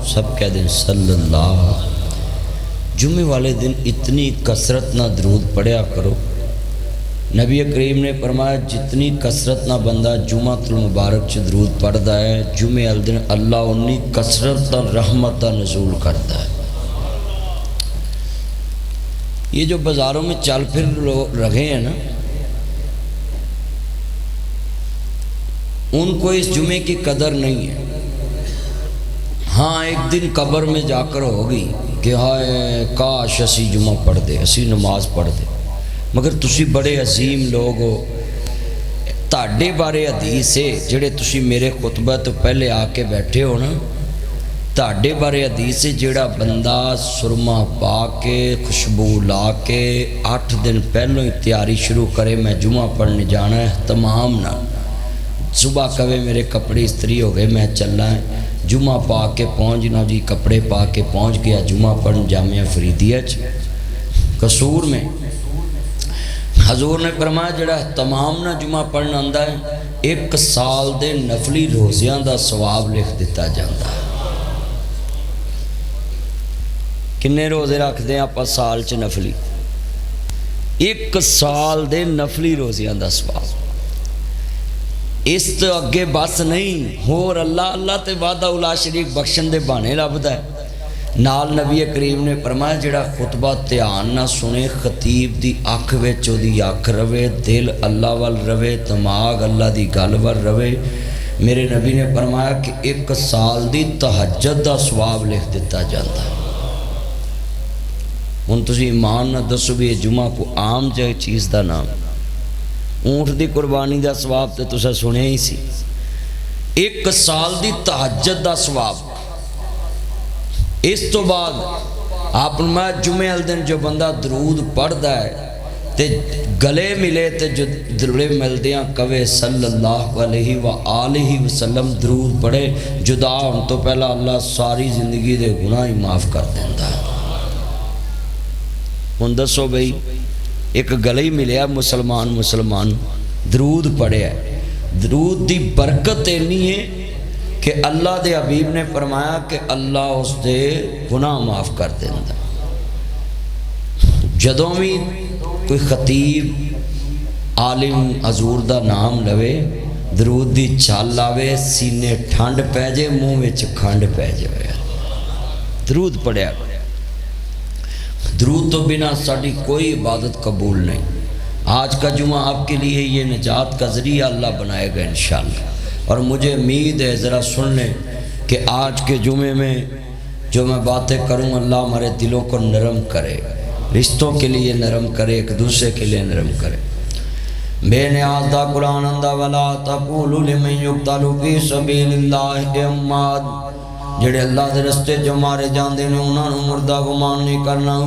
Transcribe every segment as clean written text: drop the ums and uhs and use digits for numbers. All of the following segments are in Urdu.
سب کہہ دیں صلی اللہ۔ جمعے والے دن اتنی کثرت نہ درود پڑھیا کرو۔ نبی کریم نے فرمایا جتنی کثرت نہ بندہ جمعۃ المبارک چ درود پڑھدا ہے، جمعے والے دن اللہ انی کثرت رحمت نزول کرتا ہے۔ یہ جو بازاروں میں چل پھر رہے ہیں نا، ان کو اس جمعے کی قدر نہیں ہے۔ ہاں ایک دن قبر میں جا کر ہوگی کہ ہائے کاش اسی جمعہ پڑھ دے، اسی نماز پڑھ دے، مگر تسی بڑے عظیم لوگ ہو۔ تاڑے بارے حدیث ہے جڑے تسی میرے خطبہ تو پہلے آ کے بیٹھے ہو نا، تاڑے بارے حدیث ہے جڑا بندہ سرما پا کے خوشبو لا کے 8 دن پہلوں ہی تیاری شروع کرے میں جمعہ پڑھنے جانا ہے، تمام نہ صبح کہے میرے کپڑے استری ہو گئے میں چلنا ہے، جمعہ پا کے پہنچنا جی، کپڑے پا کے پہنچ گیا جمعہ پڑھن جامعہ فریدیہ قصور میں۔ حضور نے فرمایا جڑا تمام نہ جمعہ پڑھنا آندا ہے 1 سال دے نفلی روزیاں دا ثواب لکھ دیتا جاتا ہے۔ کنے روزے رکھ دیں آپ سال چ نفلی؟ 1 سال دے نفلی روزیاں دا ثواب۔ اس تو اگے بس نہیں، اور اللہ اللہ تے وعدہ الا شریک بخشن دے بہانے لبدا ہے۔ نال نبی کریم نے فرمایا جڑا خطبہ دھیان نہ سنے، خطیب دی اکھ وچ اودی اکھ رہے، دل اللہ وال رہے، دماغ اللہ دی گل وال رہے، میرے نبی نے فرمایا کہ 1 سال دی تہجد دا ثواب لکھ دیتا جاتا ہے۔ ہن تسی ایمان نہ دسو بھی یہ جمعہ کو عام جائے چیز دا نام، اونٹ دی قربانی دا ثواب تے تسا سنے ہی سی، 1 سال دی تہجد دا ثواب۔ اس تو بعد آپ میں جمعہ الدن جو بندہ درود پڑھدا ہے تے گلے ملے تے جو درود ملدیاں کوے صلی اللہ علیہ وآلہ وسلم درود پڑھے، جدا ہم تو پہلا اللہ ساری زندگی دے گناہ ہی معاف کر دیندہ ہے۔ ہن دسو بھئی ایک گلے ہی ملیا مسلمان درود پڑھے ہے، درود دی برکت اتنی ہے کہ اللہ دے حبیب نے فرمایا کہ اللہ اس دے گناہ معاف کر دیندہ۔ جدوں بھی کوئی خطیب عالم حضور دا نام لوے، درود دی چھال لاوے، سینے ٹھنڈ پہ جے، منہ وچ کھنڈ پہ جائے۔ درود پڑھیا، درود تو بنا ساڑھی کوئی عبادت قبول نہیں۔ آج کا جمعہ آپ کے لیے یہ نجات کا ذریعہ اللہ بنائے گا انشاءاللہ، اور مجھے امید ہے ذرا سن لیں کہ آج کے جمعے میں جو میں باتیں کروں اللہ ہمارے دلوں کو نرم کرے، رشتوں کے لیے نرم کرے، ایک دوسرے کے لیے نرم کرے۔ بے نیاز دا قرآن اندہ ولا تقولوا لمن یقتل فی سبیل اللہ اموات، جڑے اللہ دے رستے جو مارے جاندے نے انہاں نوں مردہ گمان نہیں کرنا۔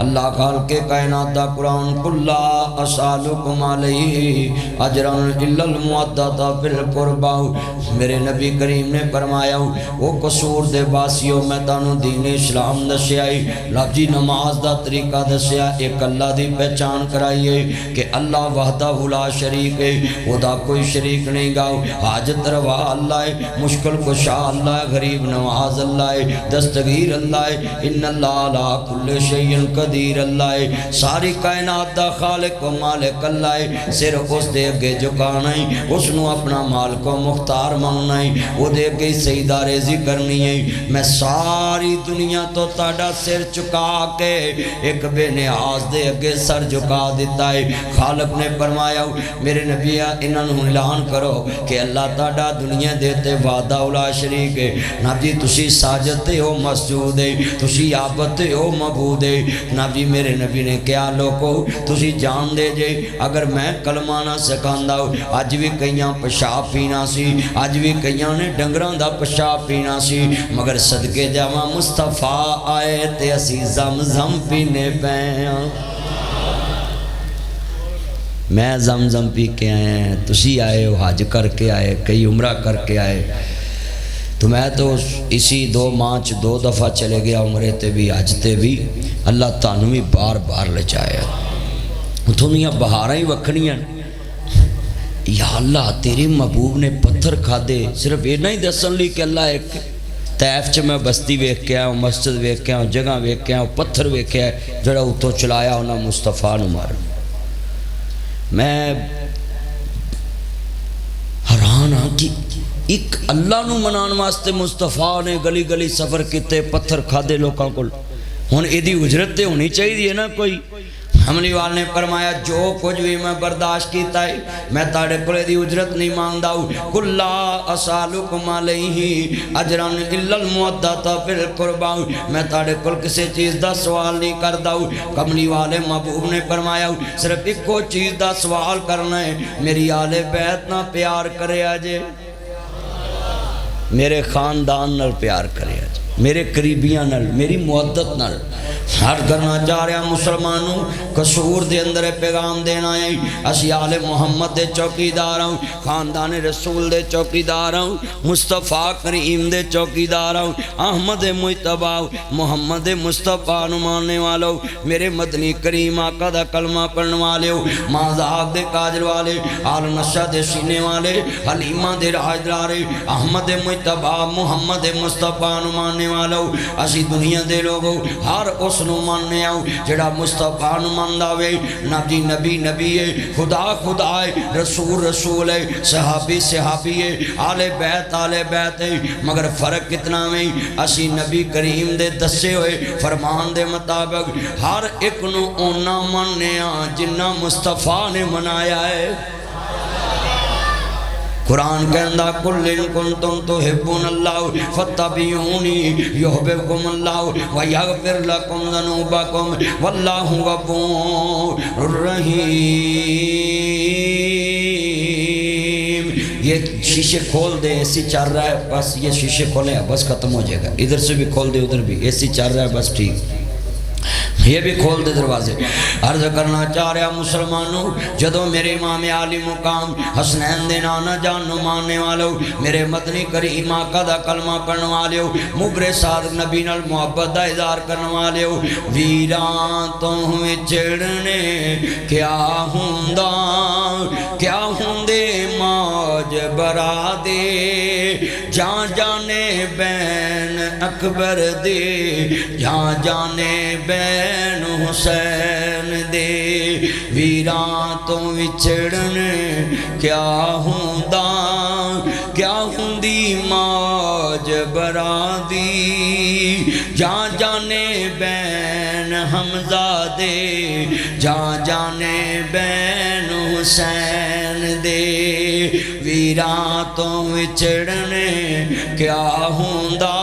اللہ خالق کائنات دا قرآن قل لا اسالکم علیہ اجرا الا المودۃ فی القربى، میرے نبی کریم نے فرمایا وہ قصور دے باسیو میں تانوں دین اسلام دسیا ہے، لفظی نماز دا طریقہ دسیا، ایک اللہ دی پہچان کرائی ہے کہ اللہ وحدہ لا شریک ہے، خدا کوئی شریک نہیں گا، حاجت روا اللہ ہے، مشکل کشا اللہ ہے، غریب نواز اللہ ہے، دستگیر اللہ ہے، ان اللہ علی کل شیء قدیر اللہ ہے، ساری کائنات دا خالق و مالک اللہ ہے، صرف اس دے اگے جھکانا ہے، اس نو اپنا مالک و مختار ماننا ہے، وہ دے اگے سجدہ ریزی کرنی ہے۔ میں ساری دنیا تو تاڑا سر چکا کے ایک بے نیاز دے اگے سر جھکا دیتا ہے۔ خالق نے فرمایا میرے نبی انہوں اعلان کرو کہ اللہ تاڑا دنیا دیتے وعدہ الا شریک ہے، نبی تسی ساجد ہو مسجود ہے، تسی عابد ہو معبود ہے۔ نبی میرے نبی نے کیا لوگو تسی جان دے جے اگر میں کلمہ نہ سکھاندا اج بھی کئیاں پیشاب پینا سی، اج بھی کئیاں نے ڈنگراں دا پیشاب پینا سی، مگر صدقے جاواں مصطفیٰ آئے تے اسی زمزم پینے پیاں۔ میں زمزم پی کے آئے ہیں، تسی آئے ہو حج کر کے آئے، کئی عمرہ کر کے آئے، تو میں تو اسی 2 ماہ 2 دفعہ چلے گیا عمرے تے بھی حج تے بھی، اللہ تانوں بھی بار بار لچایا۔ تھوڑیاں بہاراں ہی وکھڑیاں، یا اللہ تیرے محبوب نے پتھر کھا دے صرف یہ نہیں دسن لی کہ اللہ ایک، طائف چ میں بستی ویکھ کے آیا، مسجد ویکھ کے آیا، جگہ ویکھ کے آیا، پتھر ویکھیا جڑا اتوں چلایا انہاں مصطفیٰ نو مارن۔ میں حیران ہاں کہ ایک اللہ نو منان واسطے مصطفیٰ نے گلی گلی سفر کیتے، پتھر کھادے لوکاں کول، ہن ایدی اجرت تے ہونی چاہیے نا کوئی۔ حملی وال نے فرمایا جو کچھ بھی میں برداشت کیتا ہے میں تاڑے کلے دی اجرت نہیں مانگدا ہوں، قل لا اسالکم علیہ اجرا الا المودۃ فی القربى، میں تاڑے کل کسی چیز دا سوال نہیں کردا ہوں۔ کملی والے محبوب نے فرمایا صرف ایک کو چیز دا سوال کرنا ہے، میری آل بیت نہ پیار کرے آجے، میرے خاندان نال پیار کرے آجے، میرے قریبیاں نال، میری محبت نال۔ ہر کرنا چاہ رہا مسلمانوں قصور دے اندر پیغام دینا ہے، اسی آل محمد دے چوکی دار ہوں، خاندان رسول دے چوکی دار ہوں، مصطفیٰ کریم دے چوکی دار ہوں، احمد مجتبی محمد مصطفیٰ نو ماننے والو، میرے مدنی کریم آقا دا کلمہ پڑھنے والے ہو، مازاق دے کاجل والے، آل نشہ دے سینے والے، حلیمہ دے راج دارے، احمد مجتبی محمد مصطفیٰ نو ماننے والو، اسی دنیا دے لوگو ہر اس نو ماننے آؤ جڑا مصطفیٰ نو مانداوے، نبی نبی نبی ہے، خدا خدا ہے، رسول رسول ہے، صحابی صحابی ہے، آل بیت ہے، مگر فرق کتنا میں اسی نبی کریم دے دسے ہوئے فرمان دے مطابق ہر ایک نو اونا ماننے آ جنہ مصطفیٰ نے منایا ہے۔ قرآن کہندہ قل ان کنتم تحبون اللہ فاتبعونی یحببکم اللہ ویغفر لکم ذنوبکم واللہ غفور رحیم۔ یہ شیشے کھول دے، ایسی چل رہا ہے بس، یہ شیشے کھولے بس ختم ہو جائے گا، ادھر سے بھی کھول دے ادھر بھی، ایسی چل رہا ہے بس ٹھیک، یہ بھی کھول دے دروازے۔ عرض کرنا چاہ رہا مسلمانوں جدو میرے امام عالی مقام حسنین دے نانا جان ماننے والو، میرے مدنی کریم آقا دا کلمہ پڑھنے والے ہو، مبر صادق نبی نال محبت دا اظہار کرنے والے ہو، ویران تو وچڑنے کیا ہوندا کیا ہوندے موج برا دے، جان جانے بین اکبر دے، جان جانے بین حسین دے، ویران تو وچڑن کیا ہوندا کیا ہوندی موج برا دی، جان جانے بین حمزہ دے، جان جانے بین حسین دے، ویران تو وچڑن کیا ہوندا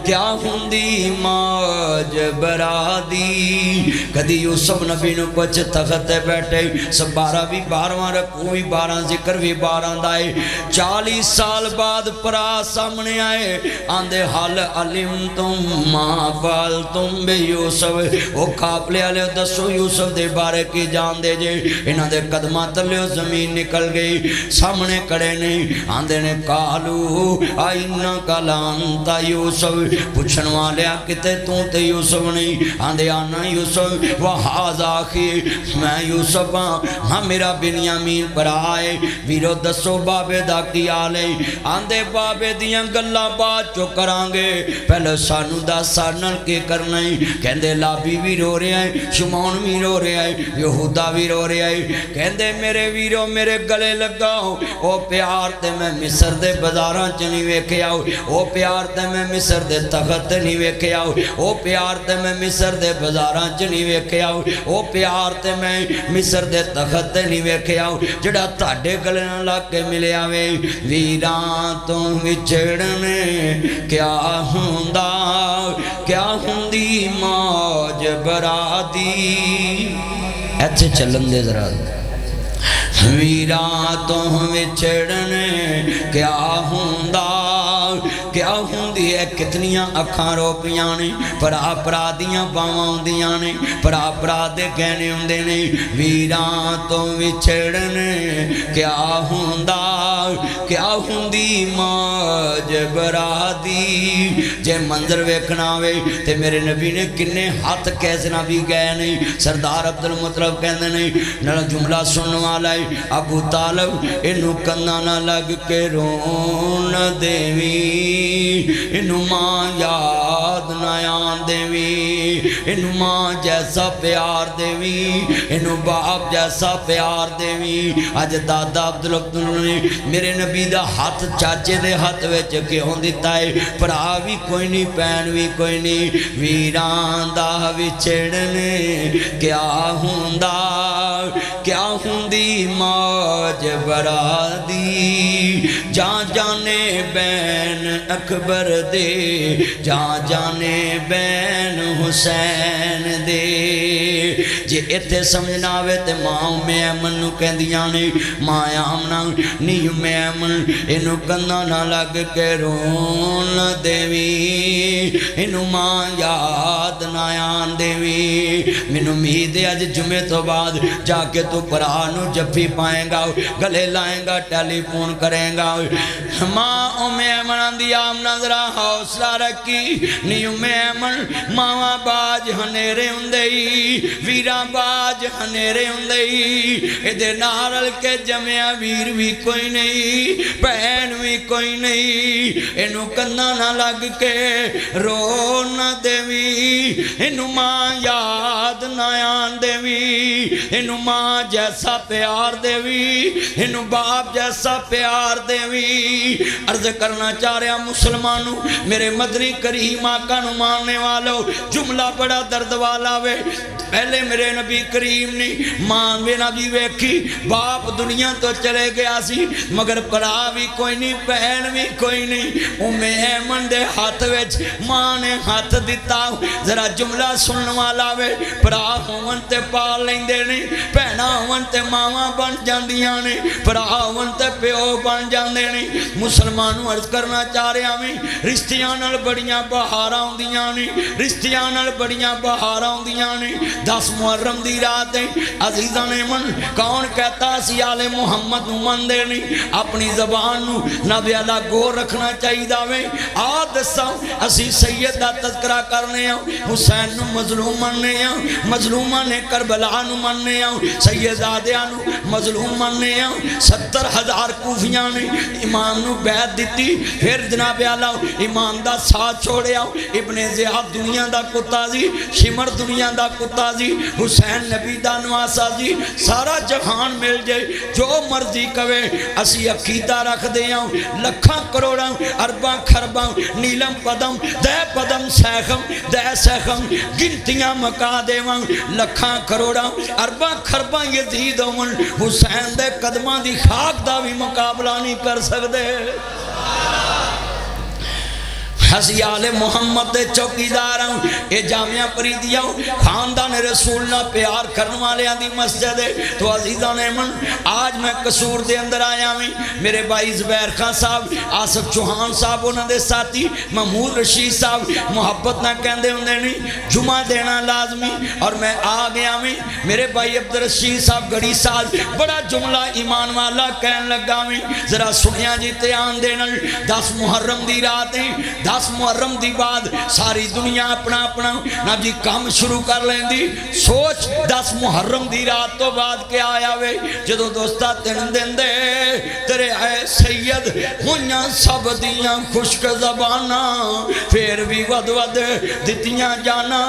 کیا ہوندی موج برا دی۔ کدی یوسف نبی نو کچھ تخت بیٹھے، سب 12 بھی 12واں رکوع بھی 12 ذکر بھی 12 دائے، 40 سال بعد پرا سامنے آئے، آندے حال علم تم ما فعلتم بے یوسف، او کھاپلے آلے دسو یوسف دے بارے کی جان دے جے، انہاں دے قدمہ تلے زمین نکل گئی، سامنے کڑے نہیں، آندے نے کالو آئینہ کلانتا یوسف، پوچھن والے کتے تو تے یوسف نہیں، آندے آنا یوسف وحاظ آخی، میں یوسف ہاں میرا بنیامین پر آئے، ویرو دسو بابے دا کی آلے، آندے بابے دیاں گلہ بات چو کرانگے، پہلے سانو دا سانل کے کرنائی، کہندے لابی بھی رو رہے ہیں، شمون بھی رو رہے ہیں، یہودہ بھی رو رہے ہیں، کہندے میرے ویرو میرے گلے لگاؤ، او پیار تے میں مصر دے بزاراں چنی ویکھے آؤ، او پیار تے میں مصر دے تخت نہیں ویکھے آؤ، او پیار تے میں مصر دے بزاراں چ نہیں ویکھے آؤ، او پیار تے میں مصر دے تخت نہیں ویکھے آؤ، جڑا تاڑے گلے نہ لگ کے ملے آوے، ویران تو وچڑنے کیا ہوندا کیا ہوندی موج برا دی۔ ایتھے چلن دے ذرا، ویران تو وچڑنے کیا ہوندا کیا ہوندی ہے، کتنیاں اکھاں روپیاں نے، پرا پرا دیاں باواں ہوندیاں نے، پرا پرا دے گہنے ہوندے نے، ویران تو وچھڑنے کیا ہوندا کیا ہوندی موج برا دی۔ جے منظر ویکھنا ہوئے تے میرے نبی نے کنے ہاتھ کیسنا بھی گئے نہیں، سردار عبدالمطلب کہندے نہیں، نہ جملہ سننے والا ہے ابو طالب، انہوں کنا نہ لگ کے رون دیوی، انہوں ماں یاد نہ آن دیوی انہوں ماں جیسا پیار دیوی انہوں باپ جیسا پیار دیوی اج دادا عبدالعبداللہ نے میرے نبی دا ہاتھ چاچے دے ہاتھ وچ کیوں دیتا ہے پرا بھی کوئی نہیں پین بھی کوئی نہیں ویران دا وچھڑنے کیا ہوندا کیا ہوندی موج برا دی جان جانے بین اکبر دے جان جانے بین حسین دے جے اتھے سمجھنا آوے تے ماں میں ایمن نو کہندیاں نے ماں آمنا نیو میں ایمن انہوں کندہ نہ لگ کے رون دیوی انہوں ماں یاد نہ آن دیوی منو امید اج جمعے تو بعد جا کے تو پرانو جفی پائیں گا گلے لائیں گا ٹیلی فون کریں گا ماں ام ایمن آندی آمنا ذرا حوصلہ رکھی نیو میں ایمن ماں باج ہنیرے ہوندئی ویرہ باج ہنیرے ہوندئی ادھے نارل کے جمعہ ویر بھی کوئی نہیں بہن بھی کوئی نہیں انہوں کندہ نہ لگ کے رو نہ دیوی انہوں ماں یاد نہ آن دیوی انہوں ماں جیسا پیار دیوی انہوں باپ جیسا پیار دیوی عرض کرنا چاہ رہا مسلمانوں میرے مدنی کریم آقا نو ماننے والو جملہ بڑا درد والا وے پہلے میرے نبی کریم نے ماں میں نبی ویکھی باپ دنیا تو چلے گیا سی مگر پڑا بھی کوئی نہیں بہن بھی کوئی نہیں ام ایمن دے ہاتھ وچ ماں نے ہاتھ دیتا ذرا جملہ سنن والا وے پڑا ہون تے پال لیندے نے بہنا ہون تے ماواں بن جاندیاں نے پڑا ہون تے پیو بن جاندے نے مسلمانوں عرض کرنا چاہ رہا میں رشتیاں نال بڑیاں بہاراں ہوندیاں نے رشتیاں نال بڑیاں بہاراں ہوندیاں نے 10 محرم دی رات ہے عزیزان من کون کہتا سی آل محمد نو من دے نہیں اپنی زبان نو نبی اللہ گو رکھنا چاہی داوے آد ساں اسی سید دا تذکرہ کرنے ہوں حسین نو مظلوم مننے ہوں مظلومہ نے کربلا نو مننے ہوں سید آدیاں نو مظلوم مننے ہوں 70,000 کوفیاں نے امام نو بیعت دیتی پھر جناب اللہ امام دا ساتھ چھوڑے ہوں ابن زیاد دنیا دا کتا جی شمر دنیا دا کتا جی حسین نبی دا نواسا جی سارا جہان مل جائے جو مرضی کوئے اسی عقیدہ رکھ دیا لکھاں کروڑاں ارباں خرباں نیلم پدم دے پدم سیخم دے سیخم گنتیاں مکا دیواں لکھاں کروڑاں ارباں خرباں یزید ہون حسین دے قدماں دی خاک دا بھی مقابلہ نہیں کر سکتے ہسی آل محمد دے چوکیدار ہوں اے جامعہ پریدیاں خاندان رسول نہ پیار کرنے والے دی مسجد ہے تو عزیزان من آج میں قصور دے اندر آیا ہوں میرے بھائی زبیر خان صاحب آصف چوہان صاحب انہوں دے ساتھی محمود رشید صاحب محبت نہ کہندے ہوں دے نہیں جمعہ دینا لازمی اور میں آ گیا ہوں میرے بھائی عبدالرشید صاحب گھڑی سال بڑا جملہ ایمان والا کہن لگا ہوں ذرا سنیاں جیتے آن دینا 10 محرم دی رات ہیں 10 محرم دی بعد ساری دنیا اپنا اپنا نب جی کام شروع کر لیں دی سوچ 10 محرم دی رات تو بعد کیا آیا وے جدو دوستا تین دن دے تیرے اے سید ہویاں سب دیاں خشک زبانا پھر بھی ود ود دیتیاں جانا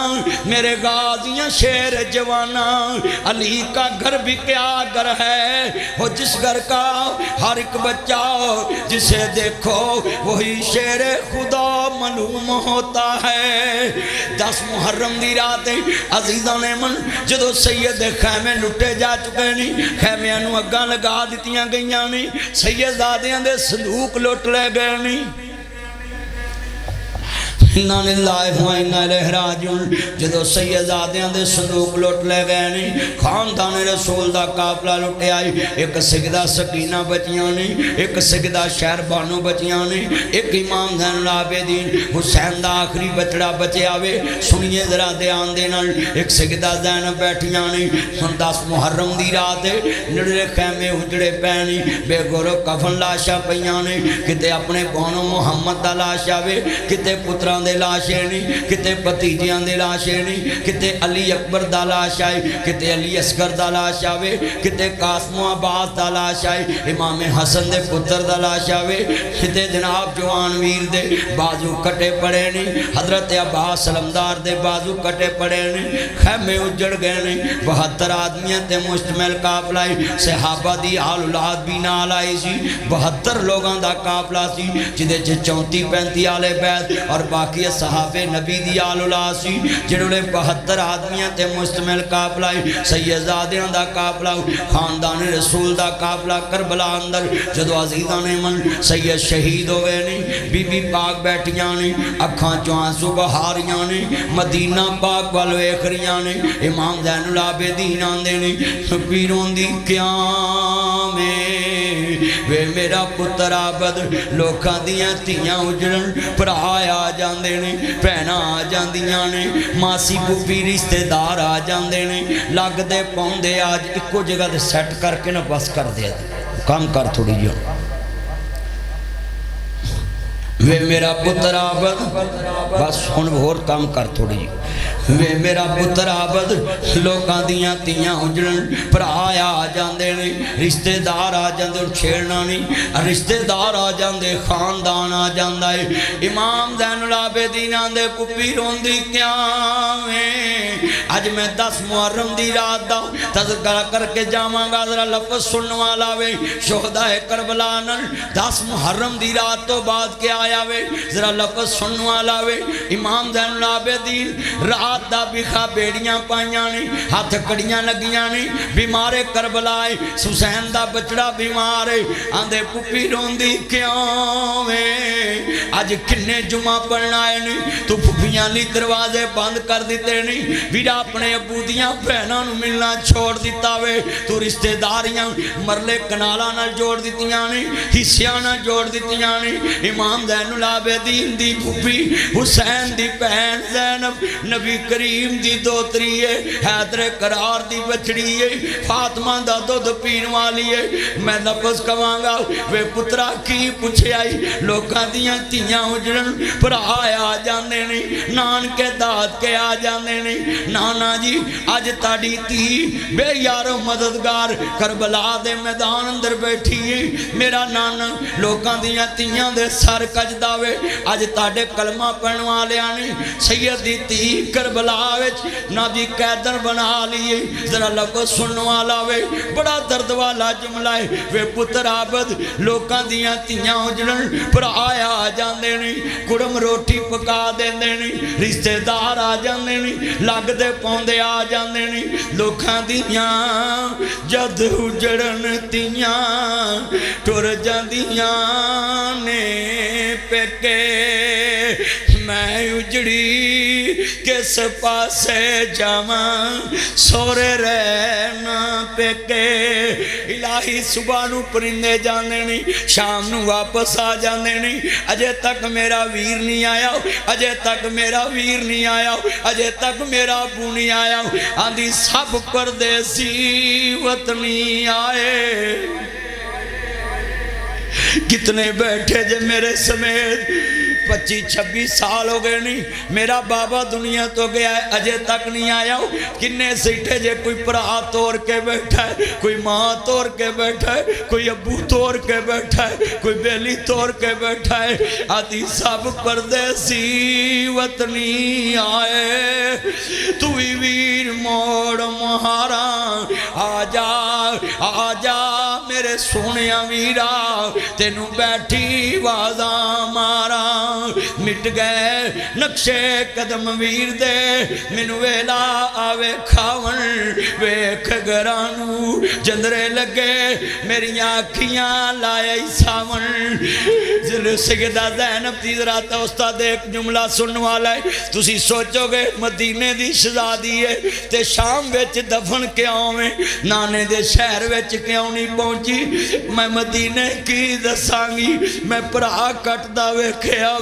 میرے غازیاں شیر جوانا علی کا گھر بھی کیا گھر ہے وہ جس گھر کا ہر ایک بچہ جسے دیکھو وہی شیر خدا معلوم ہوتا ہے 10 محرم دی رات عزیزان من جدو سید خیمے لٹے جا چکے نہیں خیمیاں نو اگاں لگا دیتیاں گئیاں نہیں سید زادیاں دے صندوق لٹ لے گئے نہیں انہاں للہ و انہاں الیہ راجعون جدو سیدزادیاں دے صندوق لٹ لے گئے نہیں خاندان رسول دا قافلہ لٹے آئی ایک سیدہ سکینہ بچیاں نہیں ایک سیدہ شہر بانو بچیاں نہیں ایک امام زین العابدین حسین دا آخری بچڑا بچے آوے سنیے ذرا دھیان دینا ایک سیدہ زینب بیٹھیاں نہیں 10 محرم دی رات نڑے خیمے اجڑے پینی بے گورو کفن لاشا پیاں نہیں کتے اپنے بانو محمد دا لاشا وے کتے پتران دے لاشے نہیں کتے پتیجیاں دے لاشے نہیں کتے علی اکبر دا لاش آئے کتے علی اصغر دا لاش آوے کتے قاسم و عباس دا لاش آئے امام حسن دے پتر دا لاش آوے کتے جناب جوان ویر دے بازو کٹے پڑے نہیں حضرت عباس سلمدار دے بازو کٹے پڑے نہیں خیمے اجڑ گئے نہیں 72 آدمیاں تے مشتمل قافلہ صحابہ دی آل اولاد بھی نال آئی سی 72 لوگاں دا قافلہ سی جدے 34-35 آلے بیت اور باقی صحابے نبی دی آل اولاد سی جنہوں 72 آدمیاں تے مشتمل قافلہ سیدزادیاں دا قافلہ خاندان رسول دا قافلہ کربلا اندر جدو عزیزاں نے من سید شہید ہوئے نہیں بی بی پاک بیٹھیاں نہیں اکھاں چوہاں سو بہاریاں نہیں مدینہ پاک والو ایکھریاں نہیں امام زین العابدین آندے نہیں پیرون دی قیامیں وے میرا پتر عابد لوکاں دیاں تیاں اجڑن پرائے آ جاندے نے پہنا آ جاندیاں نے ماسی پوپی رشتے دار آ جاندے نے لگ دے پاؤں دے آج ایکو جگہ دے سیٹ کر کے نہ بس کر دے کام کر تھوڑی جو وے میرا پتر عابد بس ہن اور کام کر تھوڑی جو وے میرا پتر عابد لوکاں دیاں تیاں اجڑن پرائے آ جاندے نے رشتے دار آ جاندے اور چھیڑنا نہیں رشتے دار آ جاندے خاندان آ جاندہ ہے امام زین العابدین آندے پپی روندی قیامیں آج میں 10 محرم دی رات دا تذکرہ کر کے جاماں گا ذرا لفظ سنوا لاوے شہدہ کربلا نل 10 محرم دی رات تو بعد کے آیا وے ذرا لفظ سنوا لاوے امام زین العابدین رات دا بکھا بیڑیاں پائیاں نہیں ہاتھ کڑیاں لگیاں نہیں بیمارے کربلائے حسین دا بچڑا بیمارے آندے پپی روندی کیوں میں آج کنے جمعہ پڑھنا ہے نہیں تو پپیاں لی دروازے بند کر دیتے نہیں ویڈا اپنے ابو دیاں پہناں نو ملنا چھوڑ دیتا وے تو رشتے داریاں مرلے کنالا نہ جوڑ دیتیاں نہیں حصیاں نہ جوڑ دیتیاں نہیں امام زین العابدین دی پپی حسین دی پہن زینب نبی کریم دی دوتری ہے حیدر قرار دی بچڑی ہے فاطمہ دا دودھ پین والی ہے میں لفظ کہاں گا وے پترا کی پوچھے آئی لوکاں دیاں تیاں اجڑن پر آیا جاندے نہیں نان کے داد کے آ جاندے نہیں نانا جی آج تاڑی تی بے یارو مددگار کربلا دے میدان اندر بیٹھی ہے میرا نانا لوکاں دیاں تیاں دے سر کج داوے آج تاڑے کلمہ پڑھنوا لیا نہیں سیدی تی کربلا وچ نبی قیدر بنا لیے ذرا لفظ سنوا لاوے بڑا درد والا جملہ ہے وے پتر عابد لوکاں دیاں تیاں اجڑن پر آیا جاندے نہیں کڑم روٹی پکا دیندے نہیں رشتے دار آ جاندے نہیں لگ دے پوندے آ جاندے نہیں لوکاں دیاں جد اجڑن تیاں ٹر جاندیاں نے پکے میں اجڑی کس پاسے جاواں سورے رہنا پکے الہی صبح نو پرندے جانے نہیں شام نو واپس آ جانے نہیں اجے تک میرا ویر نہیں آیا اجے تک میرا ویر نہیں آیا اجے تک میرا ابو نہیں آیا آندھی سب پردیسی وطنی آئے کتنے بیٹھے جے میرے سمیت 25-26 سال ہو گئے نہیں میرا بابا دنیا تو گیا ہے اجے تک نہیں آیا ہوں کنے سیٹھے جے کوئی پرا توڑ کے بیٹھا ہے کوئی ماں توڑ کے بیٹھا ہے کوئی ابو توڑ کے بیٹھا ہے کوئی بیلی توڑ کے بیٹھا ہے آدھی سب پردیسی وطنی آئے تو ہی ویر موڑ مہارا آجا میرے سونیا ویرا تینوں بیٹھی وازاں مارا مٹ گئے نقشے قدم ویر دے من ویلا آوے کھاون ویکھ گرانو جندرے لگے میری آنکھیاں لائے ساون سیدہ زینب دی ذرا استاد ایک جملہ سننے والا ہے تسی سوچو گے مدینے دی شہزادی ہے تے شام وچ دفن کیوں میں نانے دے شہر وچ کیوں نہیں پہنچی میں مدینے کی دسانگی میں پرا کٹ دا ویکھیا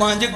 5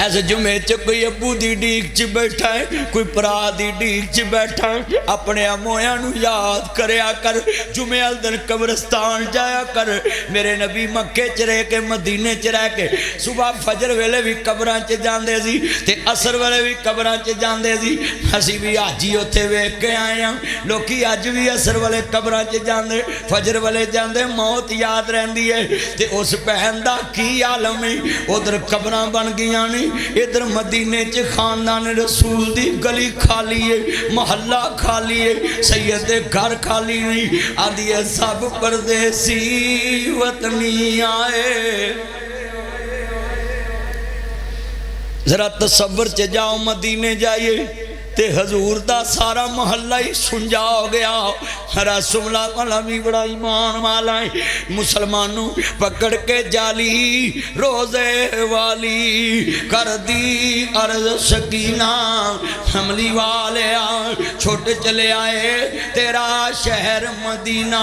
ایسے جمعے چ کوئی ابو دی ڈیک چ بیٹھا ہے، کوئی پرا دی ڈیک چ بیٹھا ہے، اپنے امویاں نو یاد کریا کر، جمعے دن قبرستان جایا کر۔ میرے نبی مکے چ رہ کے مدینے چ رہ کے صبح فجر ویلے بھی قبراں چ جاندے سی تے عصر ویلے بھی قبراں چ جاندے سی۔ اسی بھی حاجی اوتھے ویکھ کے آئے ہاں، لوکی اج بھی عصر والے قبراں چ جاندے، فجر والے جاندے، موت یاد رہندی ہے تے اس بہن دا کی عالم ہے۔ ادھر قبراں بن گیاں نے، ادھر مدینے چ خاندان رسول دی گلی خالی ہے، محلہ خالی ہے، سید دے گھر خالی نہیں۔ آدھی ہے سب پردیسی وطنی آئے۔ ذرا تصور چ جاؤ، مدینے جائیے تے حضور دا سارا محلہ ہی سنجا ہو گیا۔ رسول اللہ والا بھی بڑا ایمان والا ہے، مسلمانوں پکڑ کے جالی روزے والی کر دی عرض سکینہ، حملی والے چھوٹے چلے آئے تیرا شہر مدینہ۔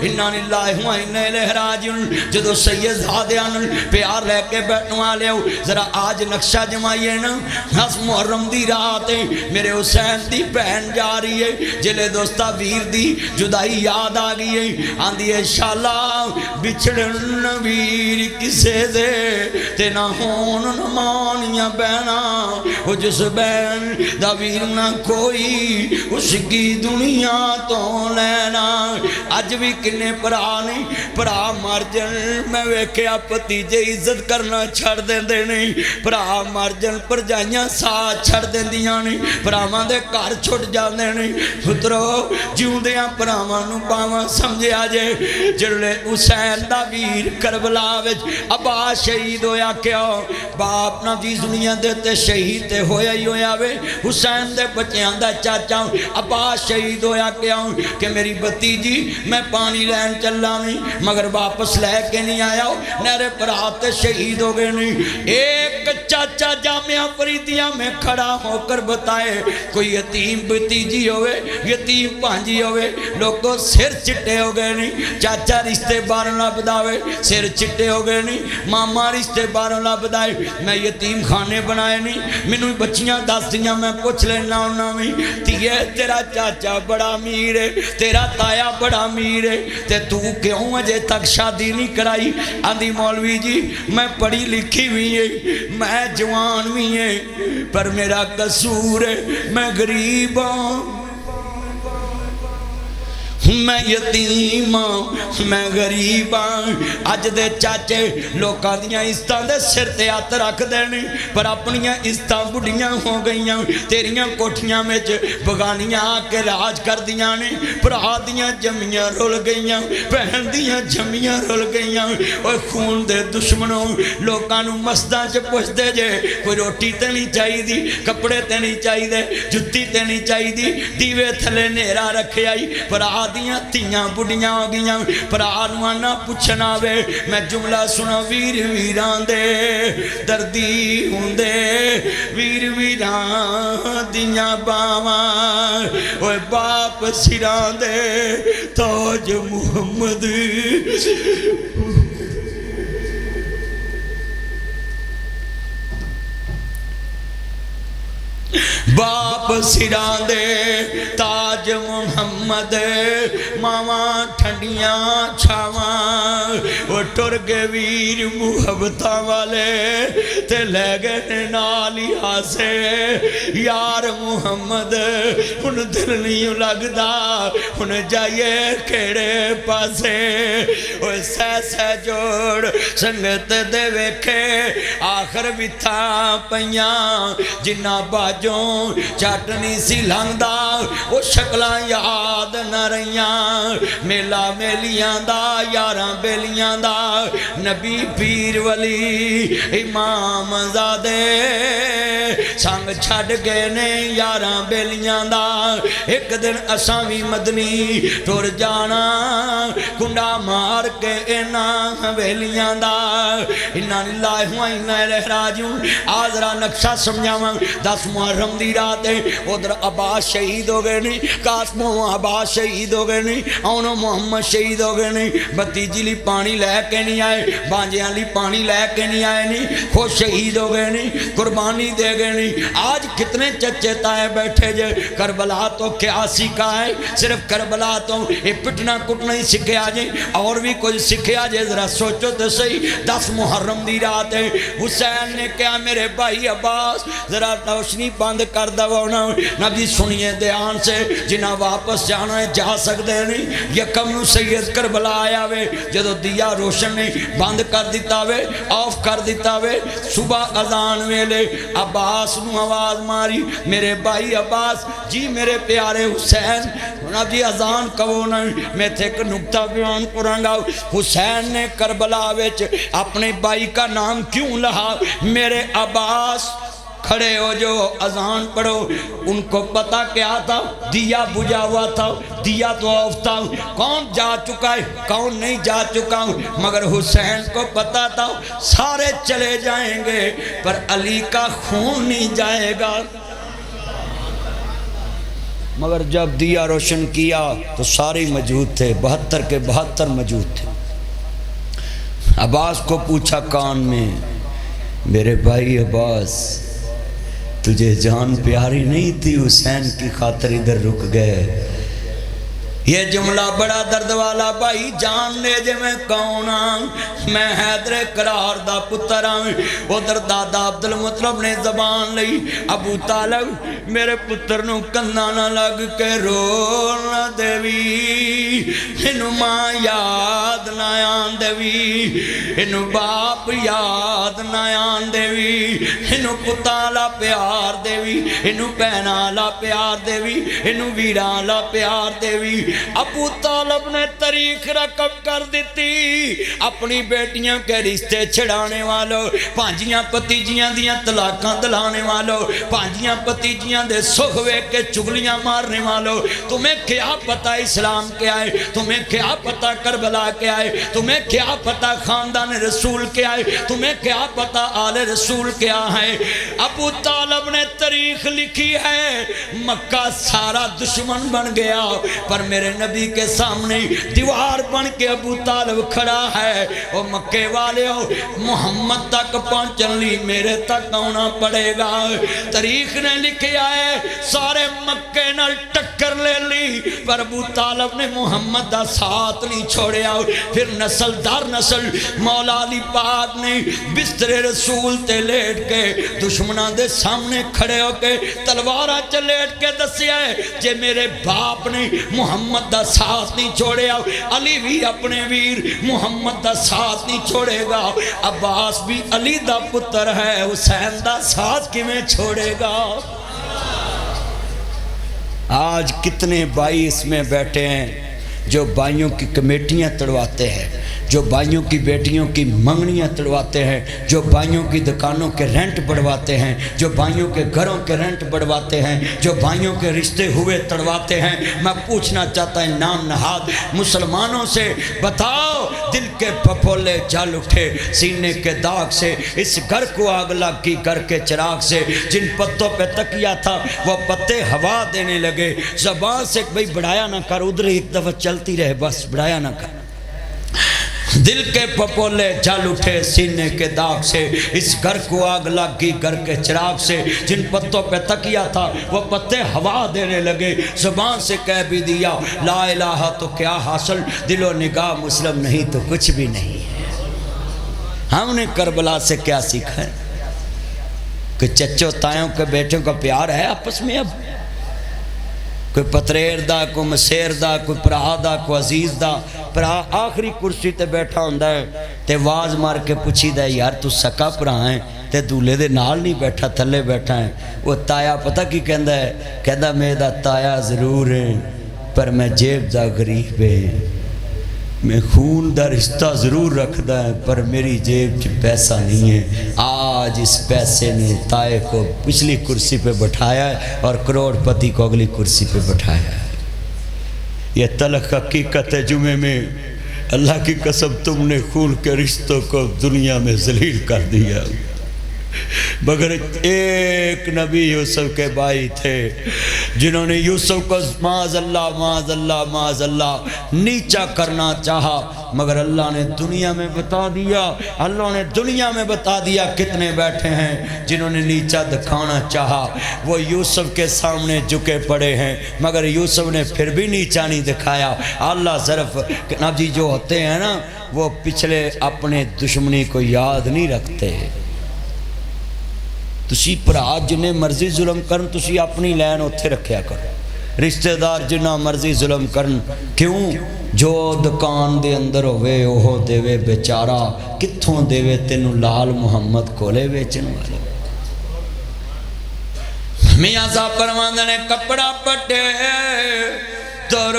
انا للہ و انا الیہ راجعون۔ جدو سید زادیان پیار لے کے بیٹھنے والے ہو، ذرا آج نقشہ جمائیے نا، ہس محرم دی رات ہے، میرے حسین دی بہن جا رہی ہے، جلے دوستا ویر دی جدائی یاد آگئی ہے۔ آندھی ہے شالا بچھڑن ویر کسے دے تے نہ ہون نمانیاں بہنا، وہ جس بہن دا ویر نہ کوئی اس کی دنیا تو لینا۔ آج بھی کنے پرا نہیں، پرا مر جن میں ویکھیا پتیجے عزت کرنا چھڑ دیں دے نہیں، پرا مر جن پر جائیاں ساتھ چھڑ دیں دیاں نہیں، پراواں دے کار چھوٹ جاندے نہیں۔ پترو جیوں دیاں پراواں نو باواں سمجھے آجے، جڑے حسین دا ویر کربلا وچ ابا شہید ہویا کیا، باپ نا دی دنیا دیتے شہید تے ہویا ہی ہویا وے، حسین دے بچیاں دا چاچا ابا شہید ہویا کیا کہ میری بتیجی میں پانی لین چلا نہیں مگر واپس لے کے نہیں آیا، میرے برات شہید ہو گئے نہیں۔ ایک چاچا جامعہ فریدیہ میں کھڑا ہو کر بتائے، کوئی یتیم بتیجی ہوئے، یتیم پانجی ہوئے، لوگوں سر چٹے ہو گئے نہیں، چاچا رشتے باروں لابداوے سر چٹے ہو گئے نہیں، ماما رشتے باروں لابدائے، میں یتیم خانے بنائے نہیں، منوں بچیاں دس دیاں میں پوچھ لینا ہونا میں، تیے تیرا چاچا بڑا امیر ہے، تیرا تایا بڑا امیر ہے، تے تو کیوں اجے تک شادی نہیں کرائی؟ آندھی مولوی جی میں پڑھی لکھی بھی ہے، میں جوان بھی ہے، پر میرا قصور ہے میں غریب ہوں، میں یتیم ہوں، میں غریب ہوں۔ اج دے چاچے لوکاں دیاں عزتاں دے سر تے ہاتھ رکھ دینی، پر اپنیاں عزتاں بڑھیاں ہو گئیاں، تیریاں کوٹھیاں وچ بگانیاں آ کے راج کر دیاں نے، بھرا دیاں جمیاں رل گئیاں، بہن دیاں جمیاں رل گئیاں۔ اوے خون دے دشمنوں، لوکاں نو مسجداں چ پوچھ دے جے کوئی روٹی تے نہیں چاہی دی، کپڑے تے نہیں چاہی دے، جُتی تے نہیں چاہی دی، دیوے تھلے نیرا رکھے آئی، پر دیاں تیاں بڑیاں ہو گیاں، پر آنوانا پوچھنا وے میں جملہ سنا، ویر ویران دے دردی ہوندے، ویر ویران دیاں باواں، اوے باپ سران دے تاج محمد۔ باپ سران دے تاج محمد، ماواں ٹھنڈیاں چھاواں، وہ ٹر گئے ویر محبتاں والے تے لے گئے نالی ہاسے، یار محمد ہن دل نہیں لگدا، ہن جائیے کیڑے پاسے، وہ سہ سہ جوڑ سنگت دے ویکھے، آخر بھی تھا پیاں جنہ باجوں چاٹنی سی لنگدا، وہ شکلاں یاد نہ رہیاں، میلا میلیاں دا یاراں بیلیاں دا، نبی پیر ولی امام زادے سنگ چھڑ گئے نے یاراں بیلیاں دا، ایک دن اساں بھی مدنی ٹر جانا، کنڈا مار کے انہاں حویلیاں دا۔ انا للہ و انا الیہ راجعون۔ آذرا نقشہ سمجھاواں، 10 محرم دی رات ہے، ادھر عباس شہید ہو گئے نہیں، قاسم و عباس عباس شہید ہو گئے نہیں، آنو محمد شہید ہو گئے نہیں، بھتیجی لی پانی لے کے نہیں آئے، بانجیاں لی پانی لے کے نہیں آئے نہیں، خود شہید ہو گئے نہیں، قربانی دے گئے نہیں۔ آج کتنے چچے تائے بیٹھے جے، کربلا تو کیا سیکھا ہے؟ صرف کربلا تو یہ پٹنا کٹنا ہی سکھیا جے، اور بھی کچھ سکھیا جے؟ ذرا سوچو تو صحیح، 10 محرم دی رات ہے، حسین نے کیا میرے بھائی عباس ذرا روشنی بند کر دوانا، نبی سنیے دھیان سے، جنہ واپس جانا ہے جا سکتے نہیں۔ یکم نو سید کربلا آیا وے، جدو دیا روشن نے بند کر دیتا وے، آف کر دیتا وے، صبح اذان ویلے عباس نو آواز ماری، میرے بھائی عباس جی میرے پیارے حسین، نبی اذان کہو نا، میں تھے ایک نکتہ بیان کرانگا۔ حسین نے کربلا وچ اپنے بھائی کا نام کیوں لہا؟ میرے عباس کھڑے ہو جو اذان پڑھو، ان کو پتا کیا تھا؟ دیا بجھا ہوا تھا، دیا تو آف تھا، کون جا چکا ہے کون نہیں جا چکا، مگر حسین کو پتا تھا سارے چلے جائیں گے پر علی کا خون نہیں جائے گا۔ مگر جب دیا روشن کیا تو سارے موجود تھے، 72 کے 72 موجود تھے۔ عباس کو پوچھا کان میں، میرے بھائی عباس تجھے جان پیاری نہیں تھی؟ حسین کی خاطر ادھر رک گئے۔ یہ جملہ بڑا درد والا، بھائی جان لے جے میں کون آن، میں حیدر قرار دا پتر آن۔ ادھر دادا عبدالمطلب نے زبان لئی، ابو طالب میرے پتر نو کندہ نہ لگ کے رو نہ دیوی، انو ماں یاد نہ آن دیوی، انو باپ یاد نہ آن دیوی، انو پتالا پیار دیوی، انو پہنالا پیار دیوی، انو ویرالا پیار دیوی۔ ابو طالب نے تاریخ رقم کر دیتی، اپنی بیٹیاں کے رشتے چھڑانے والوں، پانجیاں پتیجیاں دیاں طلاقاں دلانے والوں، پانجیاں پتیجیاں دے سخوے کے چگلیاں مارنے والوں، تمہیں کیا پتا اسلام کیا ہے؟ تمہیں کیا پتا کربلا کیا ہے؟ تمہیں کیا پتا خاندان رسول کیا ہے؟ تمہیں کیا پتا آل رسول کیا ہے؟ ابو طالب نے تاریخ لکھی ہے، مکہ سارا دشمن بن گیا پر میرے نبی کے سامنے دیوار بن کے ابو طالب کھڑا ہے۔ او مکے والے ہو، محمد تک پہنچن لی میرے تک آنا پڑے گا۔ تاریخ نے لکھیا ہے سارے مکے نال ٹکر لے لی پر ابو طالب نے محمد دا ساتھ نہیں چھوڑیا۔ پھر نسل در نسل مولا علی پاک نے بستر رسول تے لیٹ کے دشمنوں دے سامنے کھڑے ہو کے تلوارہ چ لیٹ کے دسیا ہے جے میرے باپ نے محمد دا ساتھ نہیں چھوڑے، علی بھی اپنے ویر محمد دا ساتھ نہیں چھوڑے گا، عباس بھی علی دا پتر ہے، حسین دا ساتھ کیویں چھوڑے گا؟ آج کتنے بھائی اس میں بیٹھے ہیں جو بھائیوں کی کمیٹیاں تڑواتے ہیں، جو بھائیوں کی بیٹیوں کی منگنیاں تڑواتے ہیں، جو بھائیوں کی دکانوں کے رینٹ بڑھواتے ہیں، جو بھائیوں کے گھروں کے رینٹ بڑھواتے ہیں، جو بھائیوں کے رشتے ہوئے تڑواتے ہیں۔ میں پوچھنا چاہتا ہوں نام نہاد مسلمانوں سے، بتاؤ دل کے پھپھولے جل اٹھے سینے کے داغ سے، اس گھر کو آگ لگ کی گھر کے چراغ سے، جن پتوں پہ تکیا تھا وہ پتے ہوا دینے لگے، زبان سے بھئی بڑھایا نہ کر، ادھر ایک دفعہ چلتی رہے بس، بڑھایا نہ کر۔ دل کے پھپھولے جل اٹھے سینے کے داغ سے، اس گھر کو آگ لگ گئی گھر کے چراغ سے، جن پتوں پہ تکیا تھا وہ پتے ہوا دینے لگے، زبان سے کہہ بھی دیا لا الہ تو کیا حاصل، دل و نگاہ مسلم نہیں تو کچھ بھی نہیں ہے۔ ہم نے کربلا سے کیا سیکھا ہے کہ چچوں تائیوں کے بیٹوں کا پیار ہے آپس میں، اب کوئی پتریر دا، کوئی مسیر دا، کوئی پرا دا، کوئی عزیز دا، پرا آخری کرسی تے بیٹھا ہوندہ ہے تے واز مار کے پوچھی دا یار تو سکا پرا ہیں تے دولے دے نال نہیں بیٹھا تھلے بیٹھا ہے۔ وہ تایا پتہ کی کہندہ ہے؟ کہندہ میں دا تایا ضرور ہے پر میں جیب دا غریب ہے، میں خون دا رشتہ ضرور رکھدا ہے پر میری جیب چ پیسہ نہیں ہے۔ آج اس پیسے نے تائے کو پچھلی کرسی پہ بٹھایا ہے اور کروڑ پتی کو اگلی کرسی پہ بٹھایا ہے۔ یہ تلخ حقیقت ہے جمعے میں، اللہ کی قسم تم نے خون کے رشتوں کو دنیا میں ذلیل کر دیا۔ مگر ایک نبی یوسف کے بھائی تھے جنہوں نے یوسف کو معاذ اللہ نیچا کرنا چاہا، مگر اللہ نے دنیا میں بتا دیا کتنے بیٹھے ہیں جنہوں نے نیچا دکھانا چاہا، وہ یوسف کے سامنے جھکے پڑے ہیں، مگر یوسف نے پھر بھی نیچا نہیں دکھایا۔ اللہ صرف نبی جو ہوتے ہیں نا وہ پچھلے اپنے دشمنی کو یاد نہیں رکھتے۔ تسی پرا جنہیں مرضی ظلم کرن تسی اپنی لین اتھے رکھیا کرو، رشتہ دار جنہ مرضی ظلم کرن، کیوں؟ جو دکان دے اندر ہوئے اوہو دیوے بیچارہ، کتھوں دیوے تینو لال محمد کولے بیچن والے۔ میاں صاحب فرماندے نے کپڑا پٹے تر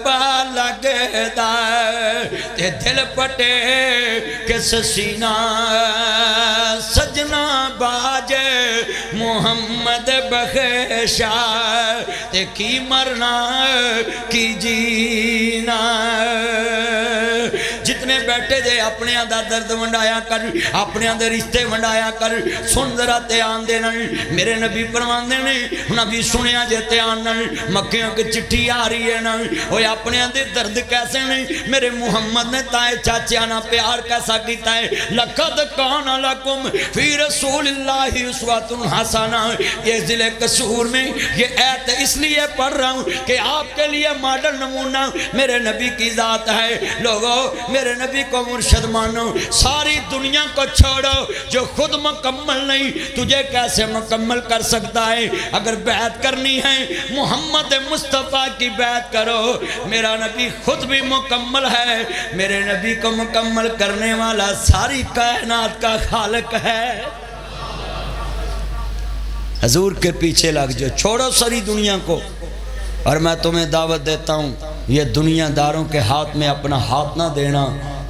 پا لگے دائے تے دل پٹے کس سینہ سجنا باجے محمد بخشا تے کی مرنا کی جینا۔ جتنے بیٹھے دے اپنے دا درد ونڈایا کر، اپنے دے رشتے ونڈایا کر، سن ذرا تیان دے نل میرے نبی فرمان دے نبی سنیا جے تیان نل مکیوں کی چٹھی آ رہی ہے نا، اوہ اپنے دے درد کیسے نہیں، میرے محمد نے تائے چاچیانا پیار کیسا کیتا ہے، لَقَدْ كَانَ لَكُمْ فِي رَسُولِ اللَّهِ أُسْوَةٌ حَسَنَةٌ۔ یہ ضلع قصور میں یہ ایت اس لیے پڑھ رہا ہوں کہ آپ کے لیے ماڈل نمونہ میرے نبی کی ذات ہے۔ لوگوں میرے نبی کو مرشد مانو، ساری دنیا کو چھوڑو، جو خود مکمل نہیں تجھے کیسے مکمل کر سکتا ہے؟ اگر بیعت کرنی ہے محمد مصطفیٰ کی بیعت کرو، میرا نبی خود بھی مکمل ہے، میرے نبی کو مکمل کرنے والا ساری کائنات کا خالق ہے۔ حضور کے پیچھے لگ جو، چھوڑو ساری دنیا کو، اور میں تمہیں دعوت دیتا ہوں یہ دنیا داروں کے ہاتھ میں اپنا ہاتھ نہ دینا،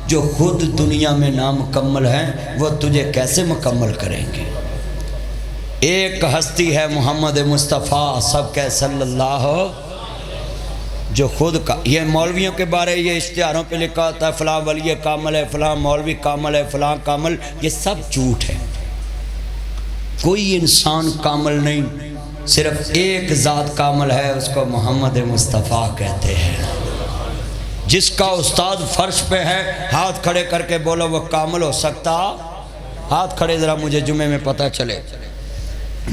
جو خود دنیا میں نامکمل ہیں وہ تجھے کیسے مکمل کریں گے؟ ایک ہستی ہے محمد مصطفیٰ سب کے صلی اللہ، جو خود کا، یہ مولویوں کے بارے یہ اشتہاروں پہ لکھا ہوتا ہے فلاں ولی کامل ہے، فلاں مولوی کامل ہے، فلاں کامل، یہ سب جھوٹ ہے۔ کوئی انسان کامل نہیں، صرف ایک ذات کامل ہے، اس کو محمد مصطفیٰ کہتے ہیں۔ جس کا استاد فرش پہ ہے ہاتھ کھڑے کر کے بولو وہ کامل ہو سکتا؟ ہاتھ کھڑے ذرا مجھے جمعے میں پتہ چلے،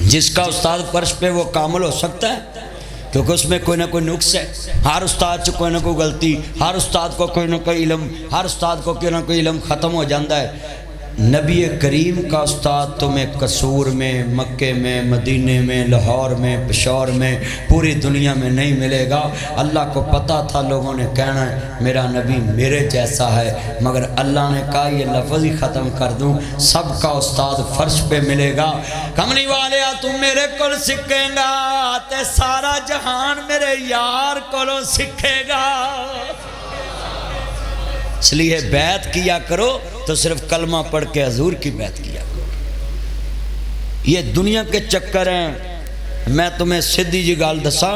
جس کا استاد فرش پہ وہ کامل ہو سکتا ہے؟ کیونکہ اس میں کوئی نہ کوئی نقص ہے، ہر استاد سے کوئی نہ کوئی غلطی، ہر استاد کو کوئی نہ کوئی علم، ہر استاد کو کوئی نہ کوئی علم ختم ہو جاتا ہے۔ نبی کریم کا استاد تمہیں قصور میں، مکے میں، مدینے میں، لاہور میں، پشاور میں، پوری دنیا میں نہیں ملے گا۔ اللہ کو پتہ تھا لوگوں نے کہنا ہے میرا نبی میرے جیسا ہے، مگر اللہ نے کہا یہ لفظ ہی ختم کر دوں، سب کا استاد فرش پہ ملے گا۔ کملی والے تم میرے کول سکھیں گا تے سارا جہان میرے یار کولوں سکھے گا۔ اس لیے بیعت کیا کرو تو صرف کلمہ پڑھ کے حضور کی بیعت کیا کرو۔ یہ دنیا کے چکر ہیں۔ میں تمہیں سیدھی جی گال دساں،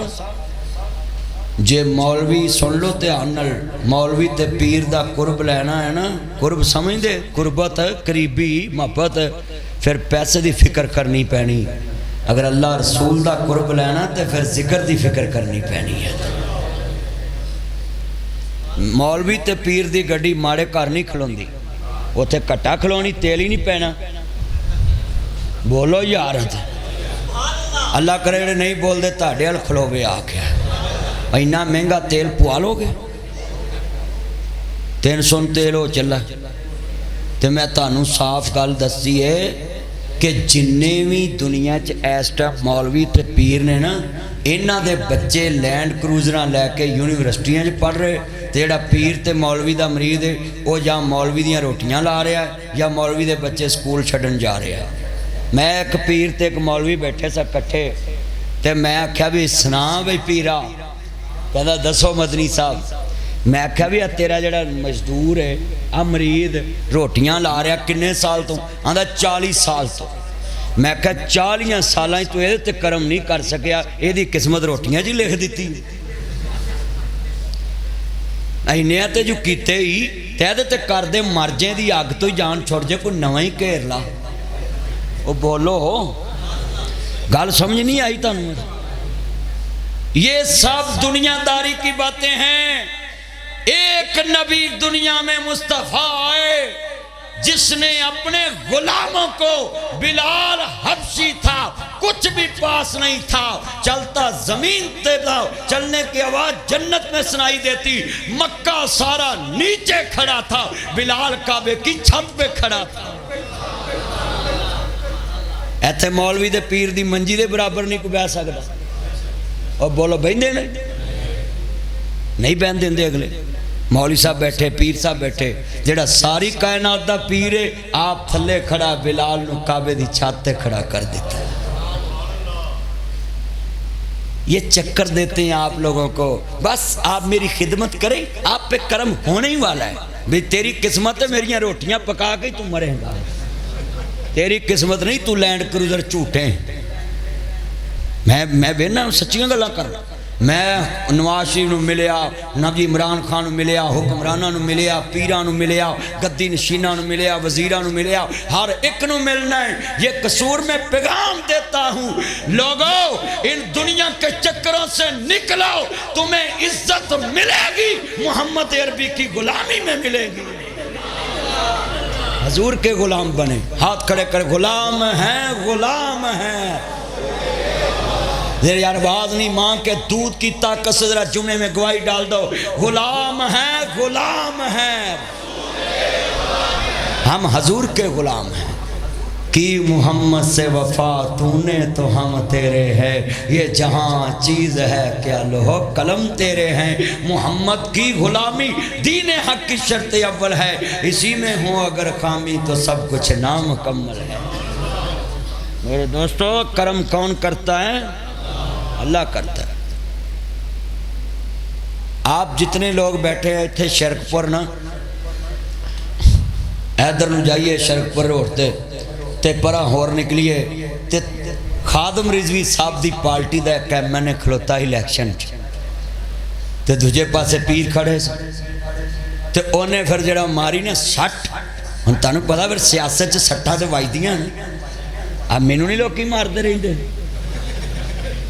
جے مولوی سن لو تے آنل مولوی تے پیر دا قرب لینا ہے نا، قرب سمجھ دے، قربت قریبی محبت، پھر پیسے دی فکر کرنی پینی۔ اگر اللہ رسول دا قرب لینا تے پھر ذکر دی فکر کرنی پینی ہے۔ مولوی تے پیر دی گڈی ماڑے گھر نہیں کھلوندی، اوتھے کٹا کھلونی، تیل ہی نہیں پینا۔ بولو یار، اللہ کرے جڑے نہیں بول دے تہاڈے ال کھلو گے آ کے، اینا مہنگا تیل پوا لو گے، 300 تیل ہو چلا۔ تے میں تانوں صاف گل دسی ہے کہ جننے بھی دنیا چ اس ٹائم مولوی تے پیر نے نا، انہاں دے بچے لینڈ کروزراں لے کے یونیورسٹیاں چ پڑھ رہے، تے جڑا پیر تے مولوی دا مرید ہے وہ یا مولوی دیاں روٹیاں لا رہا ہے یا مولوی دے بچے سکول چھڈن جا رہا ہے۔ میں ایک پیر تے ایک مولوی بیٹھے سا کٹھے، تے میں آکھیا بھی سنا بھئی پیرا، کہندا دسو مدنی صاحب۔ میں آکھیا بھی تیرا جڑا مزدور ہے آ مرید روٹیاں لا رہا کنے سال تو؟ آندا 40 سال تو۔ میں کہا 40 سالاں تو یہ تے کرم نہیں کر سکیا، یہ دی قسمت روٹیاں جی لکھ دیتی۔ اینے تے جو کیتے ہی تے تے کر دے مر جے دی اگ تو ہی جان چھوڑ جے کوئی نواں ہی گھیر لا او بولو گل سمجھ نہیں آئی تانوں یہ سب دنیا داری کی باتیں ہیں ایک نبی دنیا میں مصطفیٰ آئے جس نے اپنے غلاموں کو بلال حبشی تھا کچھ بھی پاس نہیں تھا چلتا زمین پہ تھا چلنے کی آواز جنت میں سنائی دیتی مکہ سارا نیچے کھڑا تھا بلال کعبے کی چھت پہ کھڑا تھا ایتھے مولوی دے پیر دی منجی دے برابر نہیں کو بیٹھ سکتا اور بولو بہندے نہیں بہن دیں دے اگلے مولوی صاحب بیٹھے پیر صاحب بیٹھے جڑا ساری کائنات دا پیر ہے آپ تھلے کھڑا بلال نو کعبے دی چھاتے کھڑا کر دیتا یہ چکر دیتے ہیں آپ لوگوں کو بس آپ میری خدمت کریں آپ پہ کرم ہونے ہی والا ہے بھی تیری قسمت ہے میری روٹیاں پکا کے تم مریں گا تیری قسمت نہیں تو لینڈ کروزر جھوٹے میں بینا سچیاں گلاں کر رہا میں نواز شریف نو ملیا نبی عمران خان نو ملیا حکمراناں نو ملیا پیراں نو ملیا گدی نشیناں نو ملیا وزیراں نو ملیا ہر ایک نو ملنا ہے یہ قصور میں پیغام دیتا ہوں لوگو ان دنیا کے چکروں سے نکلو تمہیں عزت ملے گی محمد عربی کی غلامی میں ملے گی حضور کے غلام بنے ہاتھ کھڑے کر غلام ہیں یار آواز نہیں ماں کے دودھ کی طاقت سے ذرا جمعے میں گواہی ڈال دو غلام ہیں ہم حضور کے غلام ہیں کی محمد سے وفا تو نے تو ہم تیرے ہیں یہ جہاں چیز ہے کیا لوح قلم تیرے ہیں محمد کی غلامی دین حق کی شرط اول ہے اسی میں ہوں اگر خامی تو سب کچھ نامکمل ہے میرے دوستو کرم کون کرتا ہے اللہ کرتا ہے آپ جتنے لوگ بیٹھے ہیں تھے شرک پر نا ایدر نو جائیے شرک پر اٹھتے تے پرا ہور نکلیے تے خادم رضوی صاحب دی پارٹی دا ایک میں نے کھلوتا ہی الیکشن تے دوجے پاسے پیر کھڑے تے اونے پھر جڑا ماری نے سٹ ہن تانوں پتہ پھر سیاست چ سٹاں تے وجدیاں اب مینوں نہیں لوکی مار دے رہندے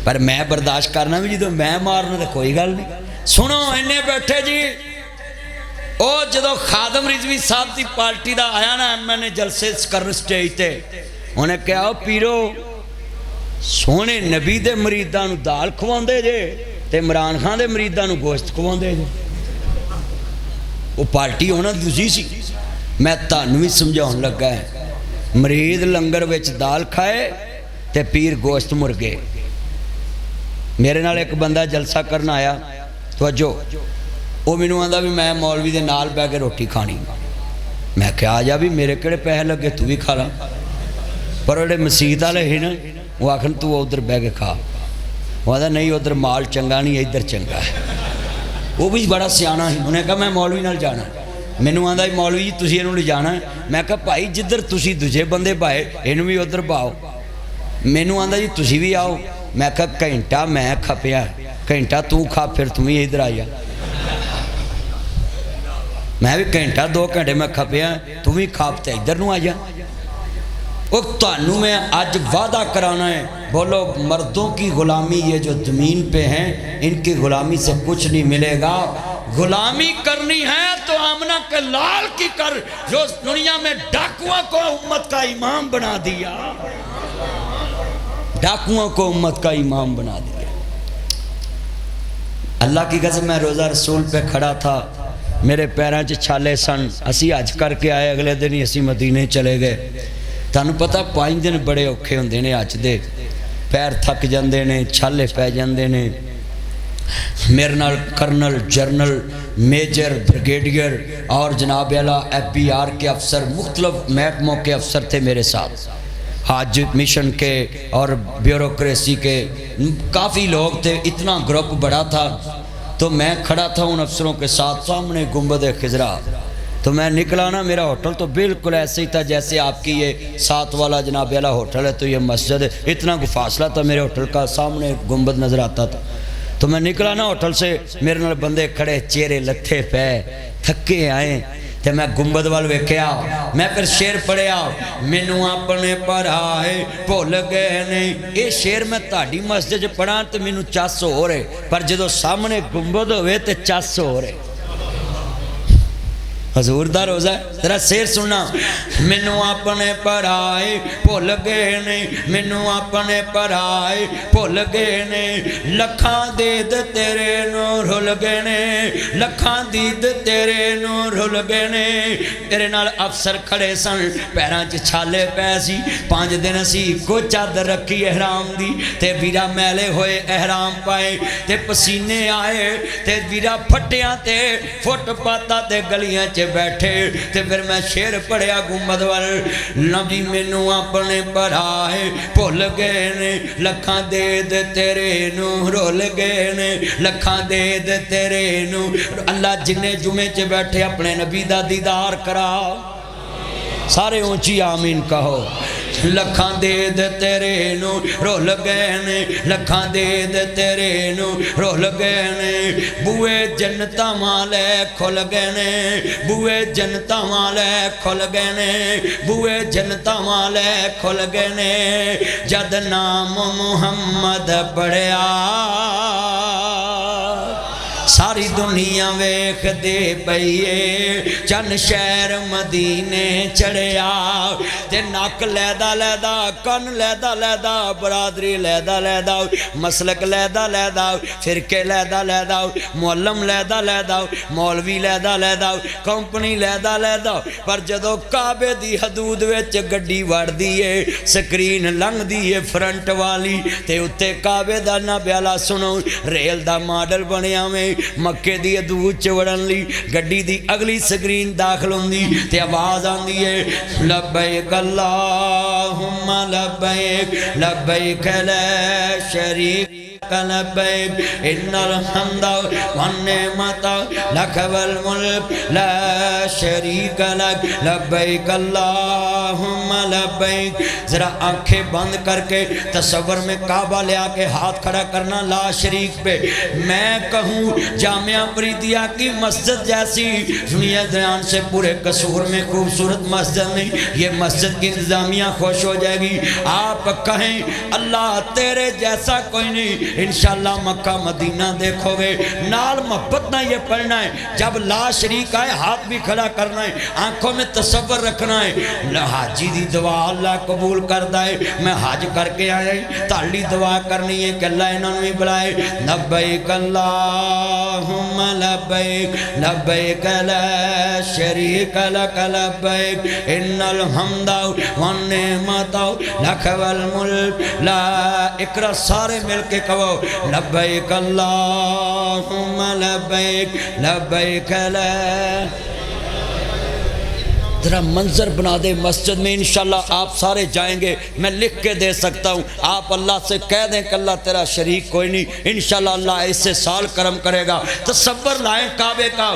پر میں برداشت کرنا بھی جدو میں مارنا تو کوئی گل نہیں سنو انہیں بیٹھے جی او جدو خادم رضوی صاحب دی پارٹی دا آیا نا میں نے جلسے کرن سٹیج تے انہیں کہا پیرو سونے نبی دے مریداں نو دال کھوان دے جے تے عمران خان دے مریداں نو گوشت کھوان دے جے وہ پارٹی ہونا دوسری سی میں تانوں بھی سمجھاؤں لگا ہے مرید لنگر وچ دال کھائے تے پیر گوشت مرگے میرے نال ایک بندہ جلسہ کرنا آیا توجہ وہ مینوں آندا بھی میں مولوی دے نال بیٹھ کے روٹی کھانی میں کہا آجا بھی میرے کیڑے پیسے لگے تو بھی کھا لا پر وہ مسیت والے ہی نا وہ آخر تو ادھر بیٹھ کے کھا وہ آتا نہیں ادھر مال چنگا نہیں ادھر چنگا ہے وہ بھی بڑا سیانا ہی انہیں کہا میں مولوی نال جانا مینوں آندا مولوی جی تسی اینوں لے جانا ہے میں کہا بھائی جدھر تسی دوجے بندے پائے اینوں بھی ادھر پاؤ مینوں آندا جی تسی بھی آؤ میں کہا گھنٹہ میں کھپیا گھنٹہ تو کھا پھر تم ہی ادھر آیا میں بھی گھنٹہ 2 گھنٹے میں کھپیا تم ہی کھاپتے ادھر نو آیا وہ تانوں میں آج وعدہ کرانا ہے بولو مردوں کی غلامی یہ جو زمین پہ ہیں ان کی غلامی سے کچھ نہیں ملے گا غلامی کرنی ہے تو آمنہ کے لال کی کر جو دنیا میں ڈاکووں کو امت کا امام بنا دیا ڈاکووں کو امت کا امام بنا دیا اللہ کی قسم میں روزہ رسول پہ کھڑا تھا میرے پیراں چ چھالے سن اسی حج کر کے آئے اگلے دن ہی اسی مدینے چلے گئے تانوں پتہ 5 دن بڑے اوکھے ہوندے نے حج دے پیر تھک جاندے نے چھالے پے جاندے نے میرے نال کرنل جرنل میجر بریگیڈیئر اور جناب اعلیٰ FBR کے افسر مختلف محکموں کے افسر تھے میرے ساتھ حج مشن کے اور بیوروکریسی کے کافی لوگ تھے اتنا گروپ بڑا تھا تو میں کھڑا تھا ان افسروں کے ساتھ سامنے گنبد خضرا تو میں نکلا نا میرا ہوٹل تو بالکل ایسے ہی تھا جیسے آپ کی یہ 7 والا جناب اعلیٰ ہوٹل ہے تو یہ مسجد ہے اتنا کو فاصلہ تھا میرے ہوٹل کا سامنے گنبد نظر آتا تھا تو میں نکلا نا ہوٹل سے، میرے نال بندے کھڑے چہرے لتھے پے تھکے آئے، تے میں گنبد وال ویکھیا، میں پھر شعر پڑھیا، مینوں اپنے پرائے بھول گئے نہیں۔ یہ شعر میں تہاڈی مسجد پڑھاں تے مینوں چس ہو رہے، پر جدوں سامنے گنبد ہوئے تے چس ہو رہے۔ حضور دا روزہ ہے، ذرا شعر سننا، مینوں اپنے پرائے بھول گئے نہیں، مینوں اپنے پرائے بھول گئے نہیں، لکھاں دید تیرے نو رل گئے نے، لکھاں دید تیرے نو رل گئے نے۔ میرے نال افسر کھڑے سن، پیراں چ چھالے پے سی، 5 دن اسی کو چادر رکھی احرام دی، تے ویرا میلے ہوئے احرام پائے، تے پسینے آئے، تے ویرا پھٹیاں تے فٹ پاتا تے گلیاں چ بیٹھے، تے پھر میں شعر پڑھیا گنبد وال، نبی مینوں اپنے پرائے بھول گئے نے، لکھاں دید تیرے نو رول گئے نے، لکھاں دید تیرے نو۔ اللہ جنے جمعے چ بیٹھے اپنے نبی دا دیدار کرا، سارے اونچی آمین کہو۔ لکھاں دید تیرے نو رول گئے نے، لکھاں دید تیرے نو رول گئے نے، بوئے جنتاں والے کھل گئے نے، بوئے جنتاں والے کھل گئے نے، بوئے جنتاں والے کھل گئے نے، جد نام محمد پڑھیا ساری دنیا ویکھ دے پئیے، چند شہر مدینے چڑھیا، تے نک لیدا لیدا، کن لیدا لیدا، برادری لیدا لیدا، مسلک لیدا لیدا، فرقے لیدا لیدا، معلم لیدا لیدا، مولوی لیدا لیدا، کمپنی لیدا لیدا، پر جدو کعبے دی حدود وچ گڈی وڑ دیئے، سکرین لنگ دیئے فرنٹ والی، تے اتے کعبے دا نہ بیالا سنو، ریل دا ماڈل بنیا میں مکے دی حدود چ وڑن لی، گڈی دی اگلی سکرین داخل ہوندی تے آواز آندی ہے، لبیک اللہم لبیک، لبیک لا شریک لبیک، ان الحمد والنعمت لک والملک لا شریک لک، لبیک اللہم لبیک۔ ذرا آنکھیں بند کر کے تصور میں کعبہ لے آ کے ہاتھ کھڑا کرنا لا شریک پہ، میں کہوں جامعہ فریدیہ کی مسجد جیسی دنیا دریان سے پورے قصور میں خوبصورت مسجد نہیں، یہ مسجد کی انتظامیہ خوش ہو جائے گی۔ آپ کہیں اللہ تیرے جیسا کوئی نہیں، انشاءاللہ مکہ مدینہ دیکھو گے، نال محبت نہ یہ پڑھنا ہے، جب لا شریک آئے ہاتھ بھی کھڑا کرنا ہے، آنکھوں میں تصور رکھنا ہے، حاجی دی دعا اللہ قبول کردہ ہے، میں حج کر کے آئے تالی دعا کرنی ہے کہ اللہ انہوں نے بلائے، لبیک اللہم لبیک، لبیک لا شریک لک لبیک، ان الحمد والنعمت لک والملک لا، اقرا سارے مل کے کہو لبیک اللہم لبیک، لبیک لا۔ ذرا منظر بنا دے مسجد میں، انشاءاللہ آپ سارے جائیں گے، میں لکھ کے دے سکتا ہوں، آپ اللہ سے کہہ دیں کہ اللہ تیرا شریک کوئی نہیں، انشاءاللہ اللہ اس سے سال کرم کرے گا۔ تصور لائیں کعبے کا،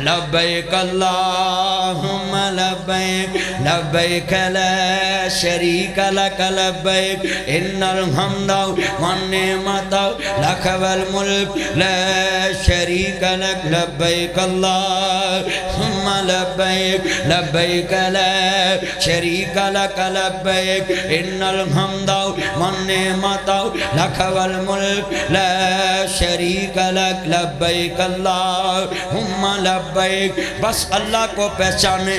لبیک اللہم لبیک، لبیک لا شریک لک لبیک، ان الحمد والنعمت لک والملک لا شریک لک، لبیک اللہم لبیک، لبیک لا شریک لک لبیک، ان الحمد والنعمت لک والملک لا شریک لک، لبیک اللہم لبیک۔ بس اللہ کو پہچانے۔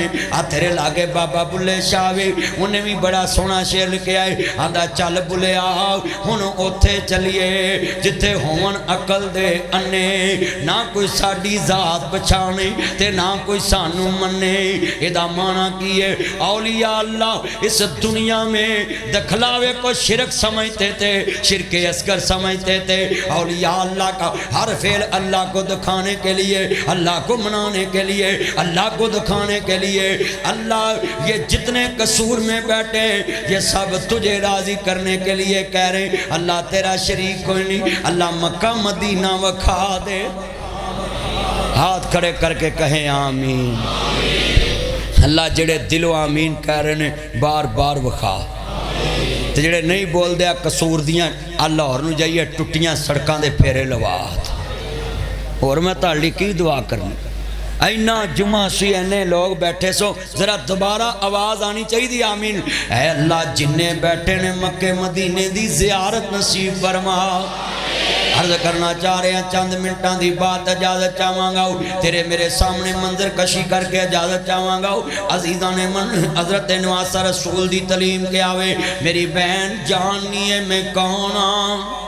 تیرے لاگے بابا بلے شاہ بھی، انہیں بھی بڑا سونا شعر لکھے آئے، آدھا چل بلے آؤ ہن اوتھے چلیے جتھے ہون عقل دے انے، نہ کوئی ساڈی ذات پچھانے تے نہ کوئی سانو منے۔ ادا مانا کی ہے، اولیاء اللہ اس دنیا میں دکھلاوے کو شرک سمجھتے تھے، شرک اصغر سمجھتے تھے۔ اولیاء اللہ کا ہر فعل اللہ کو دکھانے کے لیے، اللہ کو منانے کے لیے، اللہ کو دکھانے کے لیے۔ اللہ یہ جتنے قصور میں بیٹھے یہ سب تجھے راضی کرنے کے لیے کہہ رہے ہیں، اللہ تیرا شریک کوئی نہیں، اللہ مکہ مدینہ وکھا دے۔ ہاتھ کھڑے کر کے کہیں آمین۔ اللہ جڑے دل و آمین کہہ رہے ہیں بار بار وکھا۔ تے جڑے نہیں بول دیا قصور دیاں لاہور نو جائیے ٹٹیاں سڑکاں دے پھیرے لوات اور میں تاڑی کی دعا کرنی اینا جمعہ سی اینے لوگ بیٹھے سو ذرا دوبارہ آواز آنی چاہیے دی آمین اے اللہ جننے بیٹھے نے مکہ مدینے دی زیارت نصیب فرما عرض کرنا چاہ رہے ہیں چند منٹاں دی بات اجازت چاہواں گا تیرے میرے سامنے منظر کشی کر کے اجازت چاہواں گا عزیزان من حضرت نواسہ رسول دی تعلیم کے آوے میری بہن جاننی ہے میں کون ہاں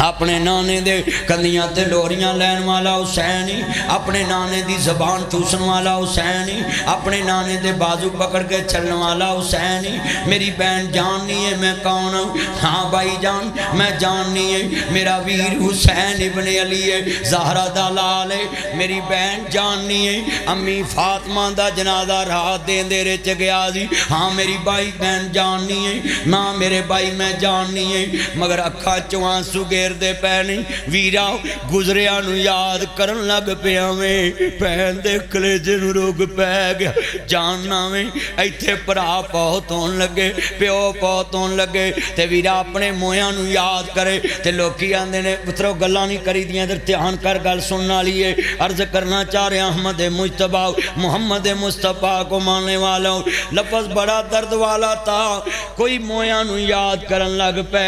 اپنے نانے دے کندیاں تے لوریاں لین والا حسینی اپنے نانے دی زبان چوسن والا حسینی اپنے نانے دے بازو پکڑ کے چلن والا حسینی میری بہن جاننی ہے میں کون ہوں ہاں بھائی جان میں جاننی ہے میرا ویر حسین ابن علی ہے زہرہ دا لال ہے میری بہن جاننی ہے امی فاطمہ دا جنازہ رات دین دے رچ گیا دی ہاں میری بھائی بہن جاننی ہے ماں میرے بھائی میں جاننی ہے مگر اکھا چوان سو گیر دے پہنی ویرا گزریا نو یاد کرن لگ پیا میں پہن دے کلیجے نو روگ پہ گیا جاننا میں ایتھے پرا پہت ہون لگے پیو پہت ہون لگے تے ویرا اپنے مویاں نو یاد کرے تے لوکی آندے نے پترو گلہ نہیں کری دیاں در تیان کر گل سننا لیے عرض کرنا چاہ رہے احمد مجتبہ محمد مصطفیٰ کو ماننے والا ہوں لفظ بڑا درد والا تھا کوئی مویاں نو یاد کرن لگ پہ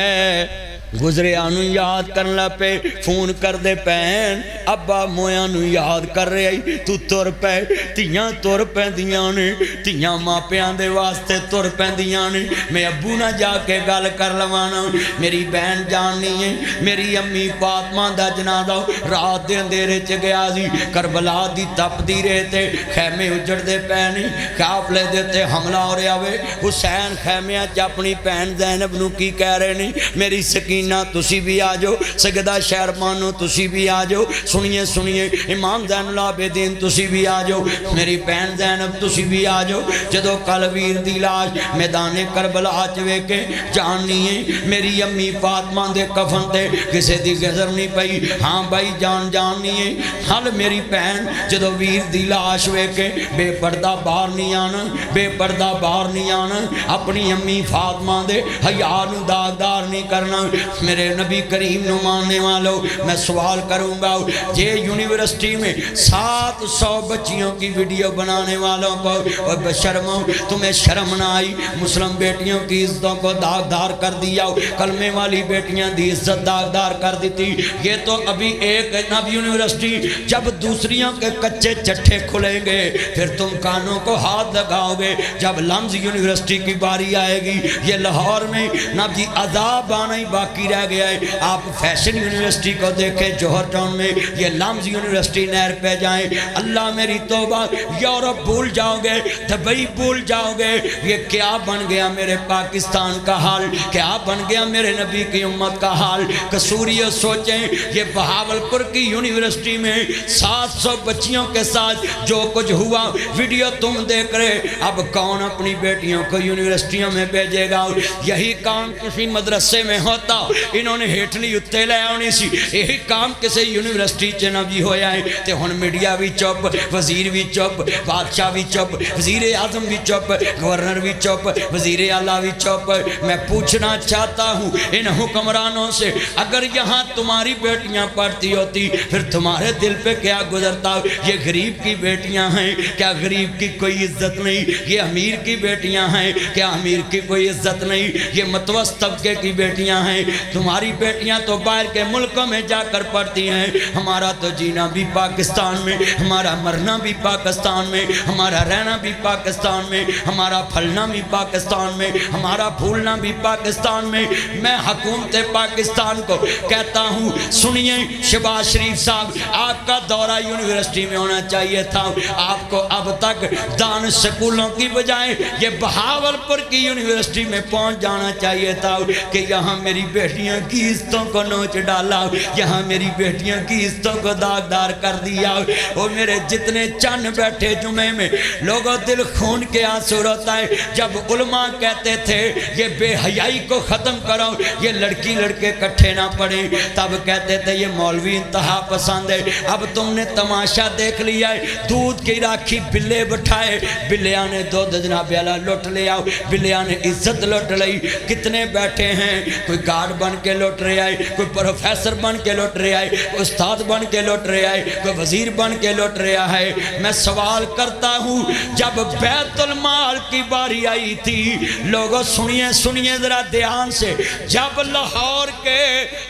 گزرے آنو یاد کرن لگ پہ فون کر دے پہن ابا مویاں نو یاد کر رہے تو تر پہ تیاں تر پہ دیاں نے تیاں ماں پیان دے واسطے تر پہ دیاں نے میں ابو نہ جا کے گل کر لوانا میری بہن جاننی ہے میری امی فاطمہ دا جنازہ رات دے اندھیرے چ گیا سی کربلا دی تپ دی رہے تھے خیمے اجڑ دے پہنی قافلے دیتے حملہ ہو رہا ہوئے حسین خیمیاں چ اپنی بہن زینب نو کی کہہ رہے نہیں میری سکین تسی بھی آجو سجدہ شہرمانو تسی بھی آجو سنیے سنیے امام زین العابدین تسی بھی آجو میری بہن زینب تسی بھی آجو جدو کلویر دی لاش میدان کربلا چوے کے جاننی ہے میری امی فاطمہ دے کفن تے کسے دی گزر نہیں پئی ہاں بھائی جاننی ہے حال میری بہن جدو ویر دی لاش وے کے بے پردہ باہر نہیں آنا بے پردہ باہر نہیں آنا اپنی امی فاطمہ دے حیاء نو داغدار نہیں کرنا میرے نبی کریم نو ماننے والوں میں سوال کروں گا یہ یونیورسٹی میں 700 بچیوں کی ویڈیو بنانے والوں کو شرموں تمہیں شرم نہ آئی مسلم بیٹیوں کی عزتوں کو داغدار کر دیا کلمے والی بیٹیاں دی عزت داغدار کر دیتی یہ تو ابھی ایک نب یونیورسٹی جب دوسریوں کے کچے چٹھے کھلیں گے پھر تم کانوں کو ہاتھ لگاؤ گے جب لمز یونیورسٹی کی باری آئے گی یہ لاہور میں نب جی عذاب آنا ہی باقی رہ گیا ہے آپ فیشن یونیورسٹی کو دیکھیں جوہر ٹاؤن میں یہ لمز یونیورسٹی نہر پہ جائیں اللہ میری توبہ یورپ بھول جاؤ گے دبئی بھول جاؤ گے یہ کیا بن گیا میرے پاکستان کا حال کیا بن گیا میرے نبی کی امت کا حال قصوریوں سوچیں یہ بہاولپور کی یونیورسٹی میں 700 بچیوں کے ساتھ جو کچھ ہوا ویڈیو تم دیکھ رہے اب کون اپنی بیٹیوں کو یونیورسٹیوں میں بھیجے گا یہی کام کسی مدرسے میں ہوتا انہوں نے ہیٹلی اتتے لے آنی سی یہی کام کسی یونیورسٹی چنا بھی ہویا ہے تے ہن میڈیا بھی چپ وزیر بھی چپ بادشاہ بھی چپ وزیر اعظم بھی چپ گورنر بھی چپ وزیر اعلیٰ بھی چپ میں پوچھنا چاہتا ہوں ان حکمرانوں سے اگر یہاں تمہاری بیٹیاں پڑھتی ہوتی پھر تمہارے دل پہ کیا گزرتا یہ غریب کی بیٹیاں ہیں کیا غریب کی کوئی عزت نہیں یہ امیر کی بیٹیاں ہیں کیا امیر کی کوئی عزت نہیں یہ متوسط طبقے کی بیٹیاں ہیں تمہاری بیٹیاں تو باہر کے ملکوں میں جا کر پڑھتی ہیں ہمارا تو جینا بھی پاکستان میں ہمارا مرنا بھی پاکستان میں ہمارا رہنا بھی پاکستان میں ہمارا پھلنا بھی پاکستان میں ہمارا پھولنا بھی پاکستان میں میں حکومت پاکستان کو کہتا ہوں سنیے شہباز شریف صاحب آپ کا دورہ یونیورسٹی میں ہونا چاہیے تھا آپ کو اب تک دانش سکولوں کی بجائے یہ بہاولپور کی یونیورسٹی میں پہنچ جانا چاہیے تھا کہ یہاں میری بیٹیاں کی عزتوں کو نوچ ڈالا، یہاں میری بیٹیاں کی عزتوں کو داغدار کر دیا۔ وہ میرے جتنے چند بیٹھے جمعے میں لوگوں دل خون کے آنسو روتا ہے جب علماء کہتے تھے یہ بے حیائی کو ختم کرو، یہ لڑکی لڑکے کٹھے نہ پڑیں، تب کہتے تھے یہ مولوی انتہا پسند ہے۔ اب تم نے تماشا دیکھ لیا ہے، دودھ کی راکھی بلے بٹھائے، بلیاں نے دودھ جناب اعلیٰ لوٹ لیا، بلیاں نے عزت لوٹ لئی۔ کتنے بیٹھے ہیں، کوئی گارڈ بن کے لوٹ رہے آئے، کوئی پروفیسر بن کے لوٹ رہے آئے، کوئی استاد بن کے لوٹ رہے آئے، کوئی وزیر بن کے لوٹ رہا ہے۔ میں سوال کرتا ہوں جب بیت المال کی باری آئی تھی، لوگوں سنیے ذرا دھیان سے، جب لاہور کے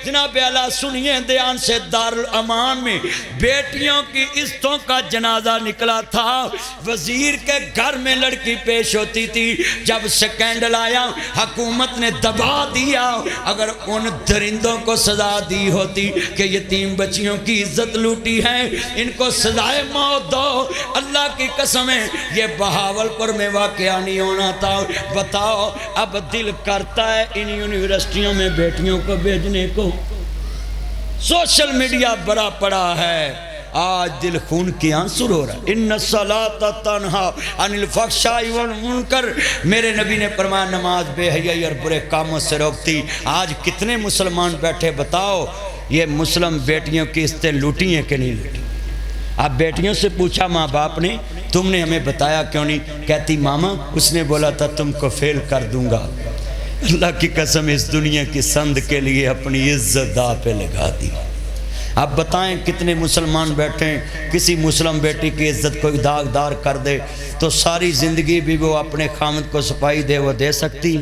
جناب اعلیٰ سنیے دھیان سے دارالامان میں بیٹیوں کی عزتوں کا جنازہ نکلا تھا، وزیر کے گھر میں لڑکی پیش ہوتی تھی، جب سکینڈل آیا حکومت نے دبا دیا۔ اگر ان درندوں کو سزا دی ہوتی کہ یتیم بچیوں کی عزت لوٹی ہے، ان کو سزائے موت دو، اللہ کی قسم ہے یہ بہاولپور میں واقعہ نہیں ہونا تھا۔ بتاؤ اب دل کرتا ہے ان یونیورسٹیوں میں بیٹیوں کو بھیجنے کو، سوشل میڈیا بڑا پڑا ہے، آج دل خون کی آنسو رو رہا ہے۔ ان الصلاۃ تنہا عن الفحشاء والمنکر، میرے نبی نے فرمایا نماز بے حیائی اور برے کاموں سے روکتی۔ آج کتنے مسلمان بیٹھے بتاؤ یہ مسلم بیٹیوں کی عزتیں لوٹی ہیں کہ نہیں لوٹی؟ اب بیٹیوں سے پوچھا ماں باپ نے تم نے ہمیں بتایا کیوں نہیں؟ کہتی ماما اس نے بولا تھا تم کو فیل کر دوں گا۔ اللہ کی قسم اس دنیا کی سند کے لیے اپنی عزت داں پہ لگا دی۔ اب بتائیں کتنے مسلمان بیٹھے ہیں، کسی مسلم بیٹی کی عزت کوئی داغدار کر دے تو ساری زندگی بھی وہ اپنے خامد کو صفائی دے وہ دے سکتی؟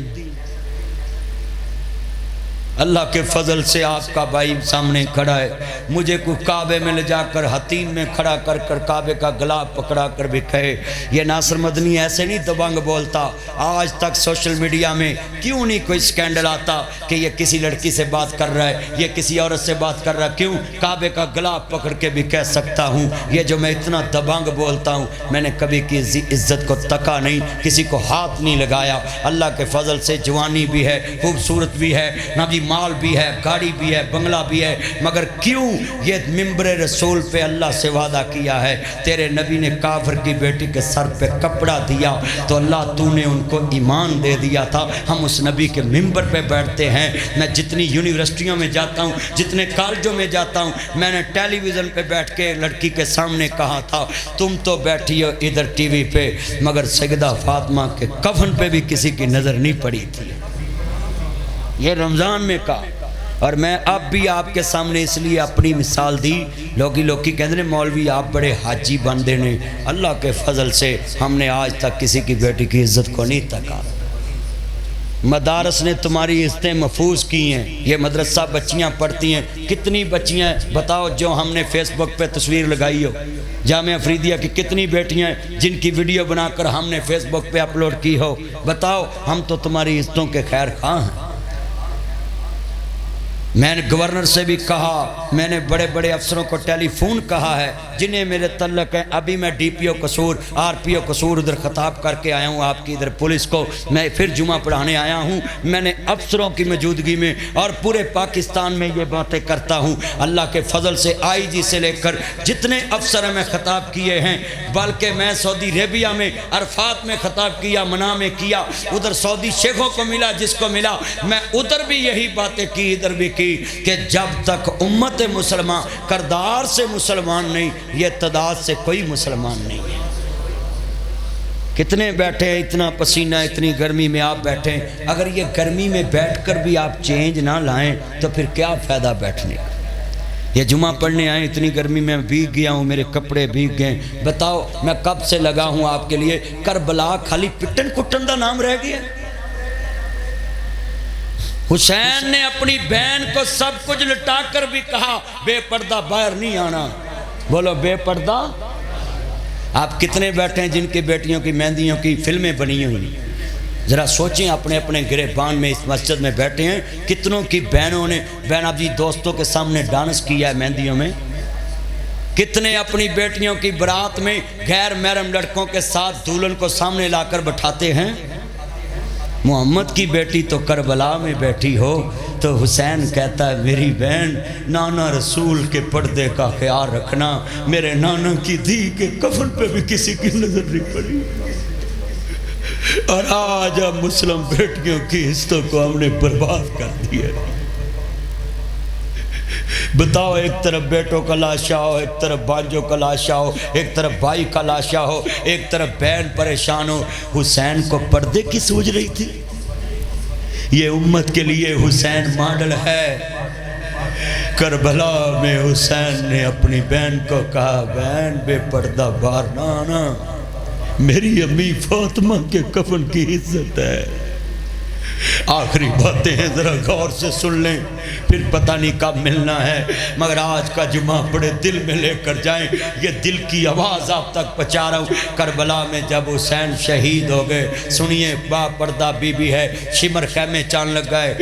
اللہ کے فضل سے آپ کا بھائی سامنے کھڑا ہے، مجھے کوئی کعبے میں لے جا کر حتیم میں کھڑا کر کر کعبے کا گلا پکڑا کر بھی کہے یہ ناصر مدنی ایسے نہیں دبنگ بولتا، آج تک سوشل میڈیا میں کیوں نہیں کوئی سکینڈل آتا کہ یہ کسی لڑکی سے بات کر رہا ہے، یہ کسی عورت سے بات کر رہا ہے؟ کیوں؟ کعبے کا گلا پکڑ کے بھی کہہ سکتا ہوں یہ جو میں اتنا دبنگ بولتا ہوں، میں نے کبھی کسی عزت کو تکا نہیں، کسی کو ہاتھ نہیں لگایا۔ اللہ کے فضل سے جوانی بھی ہے، خوبصورت بھی ہے، نبی مال بھی ہے، گاڑی بھی ہے، بنگلہ بھی ہے، مگر کیوں یہ ممبر رسول پہ اللہ سے وعدہ کیا ہے تیرے نبی نے کافر کی بیٹی کے سر پہ کپڑا دیا تو اللہ تو نے ان کو ایمان دے دیا تھا۔ ہم اس نبی کے ممبر پہ بیٹھتے ہیں۔ میں جتنی یونیورسٹیوں میں جاتا ہوں، جتنے کالجوں میں جاتا ہوں، میں نے ٹیلی ویژن پہ بیٹھ کے لڑکی کے سامنے کہا تھا تم تو بیٹھی ہو ادھر ٹی وی پہ، مگر سیدہ فاطمہ کے کفن پہ بھی کسی کی نظر نہیں پڑی تھی۔ یہ رمضان میں کہا، اور میں اب بھی آپ کے سامنے اس لیے اپنی مثال دی، لوگی کہتے ہیں مولوی آپ بڑے حاجی بندے نے، اللہ کے فضل سے ہم نے آج تک کسی کی بیٹی کی عزت کو نہیں تکا۔ مدارس نے تمہاری عزتیں محفوظ کی ہیں، یہ مدرسہ بچیاں پڑھتی ہیں، کتنی بچیاں بتاؤ جو ہم نے فیس بک پہ تصویر لگائی ہو، جامعہ افریدیہ کی کتنی بیٹیاں جن کی ویڈیو بنا کر ہم نے فیس بک پہ اپلوڈ کی ہو، بتاؤ ہم تو تمہاری عزتوں کے خیر خواہ ہیں۔ میں نے گورنر سے بھی کہا، میں نے بڑے بڑے افسروں کو ٹیلی فون کہا ہے جنہیں میرے تعلق ہے، ابھی میں ڈی پی او قصور، آر پی او قصور ادھر خطاب کر کے آیا ہوں آپ کی ادھر پولیس کو، میں پھر جمعہ پڑھانے آیا ہوں، میں نے افسروں کی موجودگی میں اور پورے پاکستان میں یہ باتیں کرتا ہوں۔ اللہ کے فضل سے آئی جی سے لے کر جتنے افسر میں خطاب کیے ہیں، بلکہ میں سعودی عربیہ میں عرفات میں خطاب کیا، منع میں کیا، ادھر سعودی شیخوں کو ملا جس کو ملا، میں ادھر بھی یہی باتیں کی ادھر بھی کی کہ جب تک امت مسلمان کردار سے مسلمان نہیں، یہ تعداد سے کوئی مسلمان نہیں ہے۔ کتنے بیٹھے ہیں، اتنا پسینہ، اتنی گرمی میں آپ بیٹھے ہیں، اگر یہ گرمی میں بیٹھ کر بھی آپ چینج نہ لائیں تو پھر کیا فائدہ بیٹھنے کا؟ یہ جمعہ پڑھنے آئے، اتنی گرمی میں بھیگ گیا ہوں، میرے کپڑے بھیگ گئے، بتاؤ میں کب سے لگا ہوں آپ کے لیے؟ کربلا خالی پٹن کٹن دا نام رہ گیا۔ حسین نے اپنی بہن کو سب کچھ لٹا کر بھی کہا بے پردہ باہر نہیں آنا، بولو بے پردہ۔ آپ کتنے بیٹھے ہیں جن کی بیٹیوں کی مہندیوں کی فلمیں بنی ہوئی؟ ذرا سوچیں، اپنے اپنے گریبان میں اس مسجد میں بیٹھے ہیں، کتنوں کی بہنوں نے بہن ابھی دوستوں کے سامنے ڈانس کیا ہے مہندیوں میں، کتنے اپنی بیٹیوں کی برات میں غیر محرم لڑکوں کے ساتھ دولہن کو سامنے لا کر بٹھاتے ہیں۔ محمد کی بیٹی تو کربلا میں بیٹھی ہو تو حسین کہتا ہے میری بہن نانا رسول کے پردے کا خیال رکھنا، میرے نانا کی دھی کے کفن پہ بھی کسی کی نظر نہیں پڑی۔ اور آج ہم مسلم بیٹیوں کی عزتوں کو ہم نے برباد کر دیا۔ بتاؤ، ایک طرف بیٹوں کا لاشا ہو، ایک طرف بانجوں کا لاشا ہو، ایک طرف بھائی کا لاشا ہو، ایک طرف بہن پریشان ہو، حسین کو پردے کی سوچ رہی تھی؟ یہ امت کے لیے حسین ماڈل ہے۔ کربلا میں حسین نے اپنی بہن کو کہا بہن بے پردہ بار نہ آنا، میری امی فاطمہ کے کفن کی عزت ہے۔ آخری باتیں ہیں ذرا غور سے سن لیں، پھر پتہ نہیں کب ملنا ہے، مگر آج کا جمعہ بڑے دل میں لے کر جائیں۔ یہ دل کی آواز آپ تک پہنچا رہا ہوں۔ کربلا میں جب حسین شہید ہو گئے، سنیے، با پردہ بی بی ہے، شمر خیمے چان لگ گئے،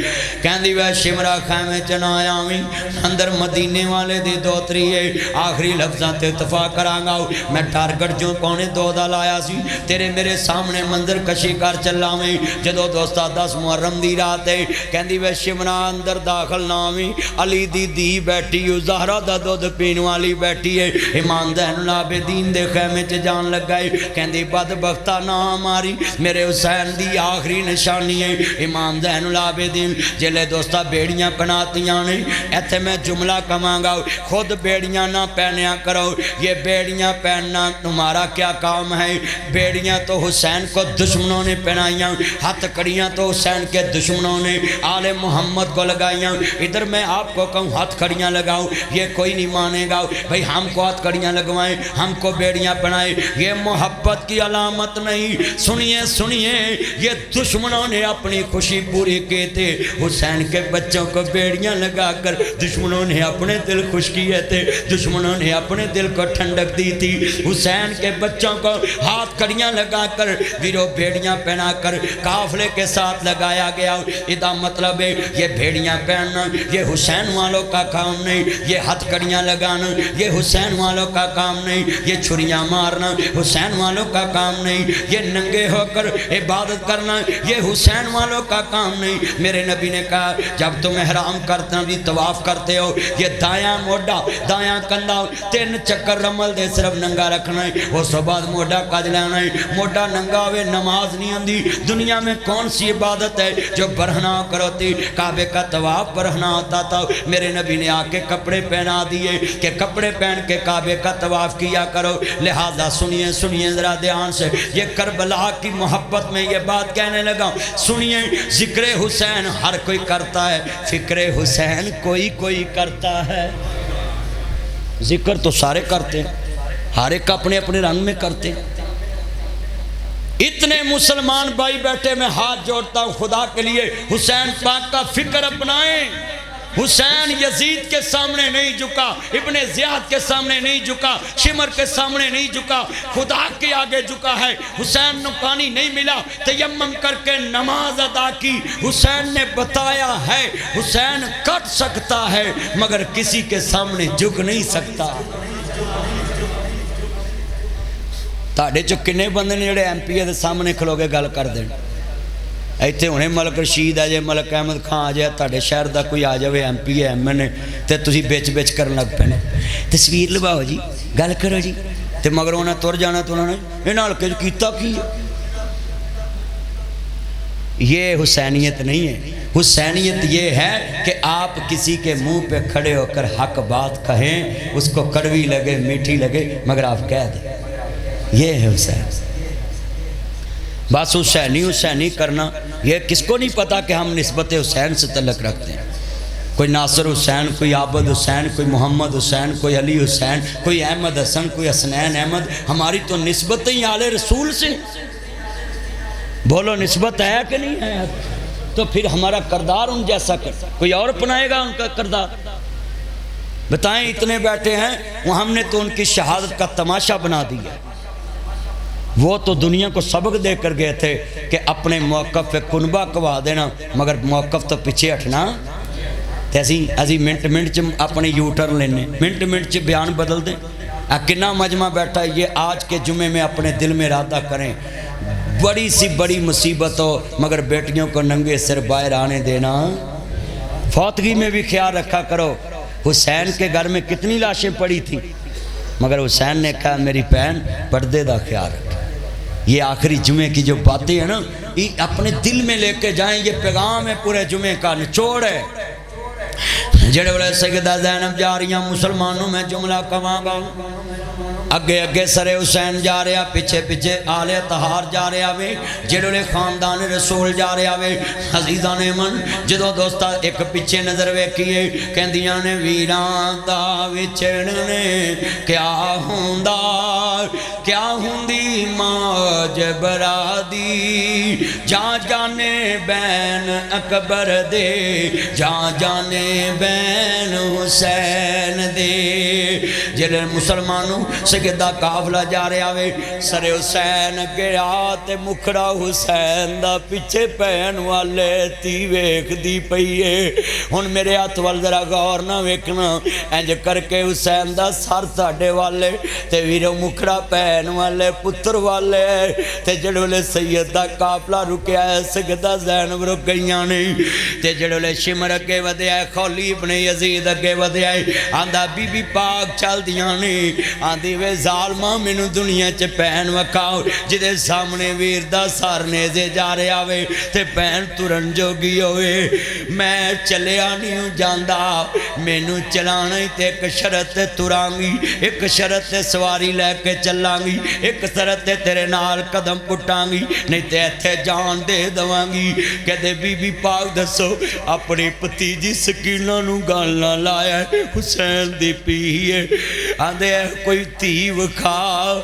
کہندی وے شمرہ خیمے چنایا ہوئی اندر مدینے والے دی دوتری ہے، آخری لفظاں تے اتفاق کرانگا میں ٹارگٹ جو پونے 2 دا لایا سی، تیرے میرے سامنے منظر کشی کر چلا میں جدو دوستا 10 محرم دی رات ہے، کہندی وے شمرہ اندر داخل نامی علی دی دی بیٹھی ہو، زہرہ دا دودھ پین والی بیٹھی ہے، امام زین العابدین دے خیمے چ جان لگ گئے، کہندی بدبختہ نہ ہماری میرے حسین دی آخری نشانی ہے۔ امام زین العابدین جلے دوستا بیڑیاں پناتیاں نے، ایتھے میں جملہ کمانگا، خود بیڑیاں نہ پہنیا کرو، یہ بیڑیاں پہننا تمہارا کیا کام ہے؟ بیڑیاں تو حسین کو دشمنوں نے پہنائیاں، ہاتھ کڑیاں تو حسین کے دشمنوں نے آل محمد کو لگائیاں۔ ادھر میں آپ کو کہوں ہاتھ کڑیاں لگاؤ، یہ کوئی نہیں مانے گا، بھئی ہم کو ہاتھ کڑیاں لگوائیں، ہم کو بیڑیاں پہنائیں، یہ محبت کی علامت نہیں۔ سنیے سنیے، یہ دشمنوں نے اپنی خوشی پوری کی تھے، حسین کے بچوں کو بیڑیاں لگا کر دشمنوں نے اپنے دل خوش کیے تھے، دشمنوں نے اپنے دل کو ٹھنڈک دی تھی۔ حسین کے بچوں کو ہاتھ کڑیاں لگا کر گرو بیڑیاں پہنا کر قافلے کے ساتھ لگایا گیا۔ ادا مطلب ہے یہ بیڑیاں پہننا یہ حسین والوں کا کام نہیں، یہ ہتھ کڑیاں لگانا یہ حسین والوں کا کام نہیں، یہ چھریاں مارنا حسین والوں کا کام نہیں، یہ ننگے ہو کر عبادت کرنا یہ حسین والوں کا کام نہیں۔ میرے نبی نے کہا جب تم احرام کرتے بھی طواف کرتے ہو، یہ دایاں موڈا دایاں کندھا 3 چکر رمل دے صرف ننگا رکھنا ہے، اس بعد موڈا کج لینا ہے۔ موڈا ننگا ہوئے نماز نہیں آندی۔ دنیا میں کون سی عبادت ہے جو برہنا کرو تھی؟ کعبے کا طواف برہنا ہوتا تھا، میرے نبی نے آ کے کپڑے پہنا دیے کہ کپڑے پہن کے کعبے کا طواف کیا کرو۔ لہذا سنیے سنیے ذرا دھیان سے، یہ کربلا کی محبت میں یہ بات کہنے لگا۔ سنیے، ذکر حسین ہر کوئی کرتا ہے، فکر حسین کوئی کوئی کرتا ہے۔ ذکر تو سارے کرتے ہیں، ہر ایک اپنے اپنے رنگ میں کرتے ہیں۔ اتنے مسلمان بھائی بیٹھے میں ہاتھ جوڑتا ہوں خدا کے لیے، حسین پاک کا فکر اپنائیں۔ حسین یزید کے سامنے نہیں جھکا، ابن زیاد کے سامنے نہیں جھکا، شمر کے سامنے نہیں جھکا، خدا کے آگے جھکا ہے۔ حسین نو پانی نہیں ملا، تیمم کر کے نماز ادا کی۔ حسین نے بتایا ہے حسین کٹ سکتا ہے مگر کسی کے سامنے جھک نہیں سکتا۔ تاڑے جو کنے بندے نے جڑے ایم پی اے دے سامنے کھلو گے گل کر دیں، ایتھے ہونے ملک رشید آ جائے، ملک احمد خان آ جائے، تاڑے شہر دا کوئی آ جائے M P A M N A تے تسی بیچ بیچ کرن لگ پہنے، تصویر لباؤ جی، گل کرو جی، تے مگر انہیں تور جانا تو انہوں نے یہ نال کے کیتا کی ہے۔ یہ حسینیت نہیں ہے۔ حسینیت یہ ہے کہ آپ کسی کے منہ پہ کھڑے ہو کر حق بات کہیں، اس کو کڑوی لگے میٹھی لگے مگر آپ کہہ دیں، یہ ہے حسین۔ بس حسینی حسینی کرنا، یہ کس کو نہیں پتا کہ ہم نسبت حسین سے تعلق رکھتے ہیں۔ کوئی ناصر حسین، کوئی عابد حسین، کوئی محمد حسین، کوئی علی حسین، کوئی احمد حسن، کوئی حسنین احمد، ہماری تو نسبت ہی آل رسول سے۔ بولو نسبت ہے کہ نہیں ہے؟ تو پھر ہمارا کردار ان جیسا کر، کوئی اور اپنائے گا ان کا کردار؟ بتائیں، اتنے بیٹھے ہیں وہ ہم نے تو ان کی شہادت کا تماشا بنا دیا۔ وہ تو دنیا کو سبق دے کر گئے تھے کہ اپنے موقف پہ کنبہ کوا دینا مگر موقف تو پیچھے ہٹنا۔ ایسی منٹ منٹ چ اپنے یوٹرن لینے، منٹ منٹ چ بیان بدل دیں۔ کنا مجمع بیٹھا ہے، یہ آج کے جمعے میں اپنے دل میں ارادہ کریں، بڑی سی بڑی مصیبت ہو مگر بیٹیوں کو ننگے سر باہر آنے دینا. فوتگی میں بھی خیال رکھا کرو. حسین کے گھر میں کتنی لاشیں پڑی تھیں مگر حسین نے کہا میری بہن پردے دا خیال رکھا. یہ آخری جمعے کی جو باتیں ہیں نا یہ اپنے دل میں لے کے جائیں. یہ پیغام ہے پورے جمعے کا, نچوڑ ہے. جڑے والے سیدہ زینب جا رہی ہیں مسلمانوں میں جملہ کہاں گا. اگے اگے سر حسین جا رہا, پیچھے پیچھے آل طہار جا رہا وے, جڑے خاندان رسول جا رہا وے. عزیزاں نے من جدو دوستا ایک پیچھے نظر ویکھیے کہندیاں نے ویراں دا وچھڑنے کیا ہوندا کیا ہوندی ماں جبرا دی. جاں جانے بین اکبر دے جاں جانے بین حسین دے. جڑے مسلمانوں سیدہ قافلہ جا رہا وے سر حسین گیا تے مکھڑا حسین دا پیچھے پہن والے تی ویکھ دی پئیے. ہن میرے ہاتھ وال ذرا غور نہ ویکھنا, انج کر کے حسین دا سر تاڈے والے تے ویرو مکھڑا پہن والے پتر والے تے جڑے سیدہ قافلہ رکیا ہے سیدہ زینب رک گئیاں نہیں تے جڑے شمر اگے ودیا ہے خولی ابن یزید اگے ودیا ہے. آندا بی بی پاک چل دیاں نہیں, آندی وے ظالمہ مینوں دنیا چ پہن وکھاؤ جدے سامنے ویر دا سر نیزے جا رہا وے تے پہن ترن جوگی ہوئے. میں چلیا نہیں جاندا, مینوں چلانا ہی تے ایک شرط ترانگی, ایک شرط سواری لے کے چلانگی, ایک شرط تیرے نال قدم پٹانگی, نہیں تے ایتھے جان دے دوانگی. کہدے بی بی پاک دسو اپنی پتیجی سکینہ نو گل نہ لایا ہے حسین دی پیئے. آندے کوئی تھی وکھا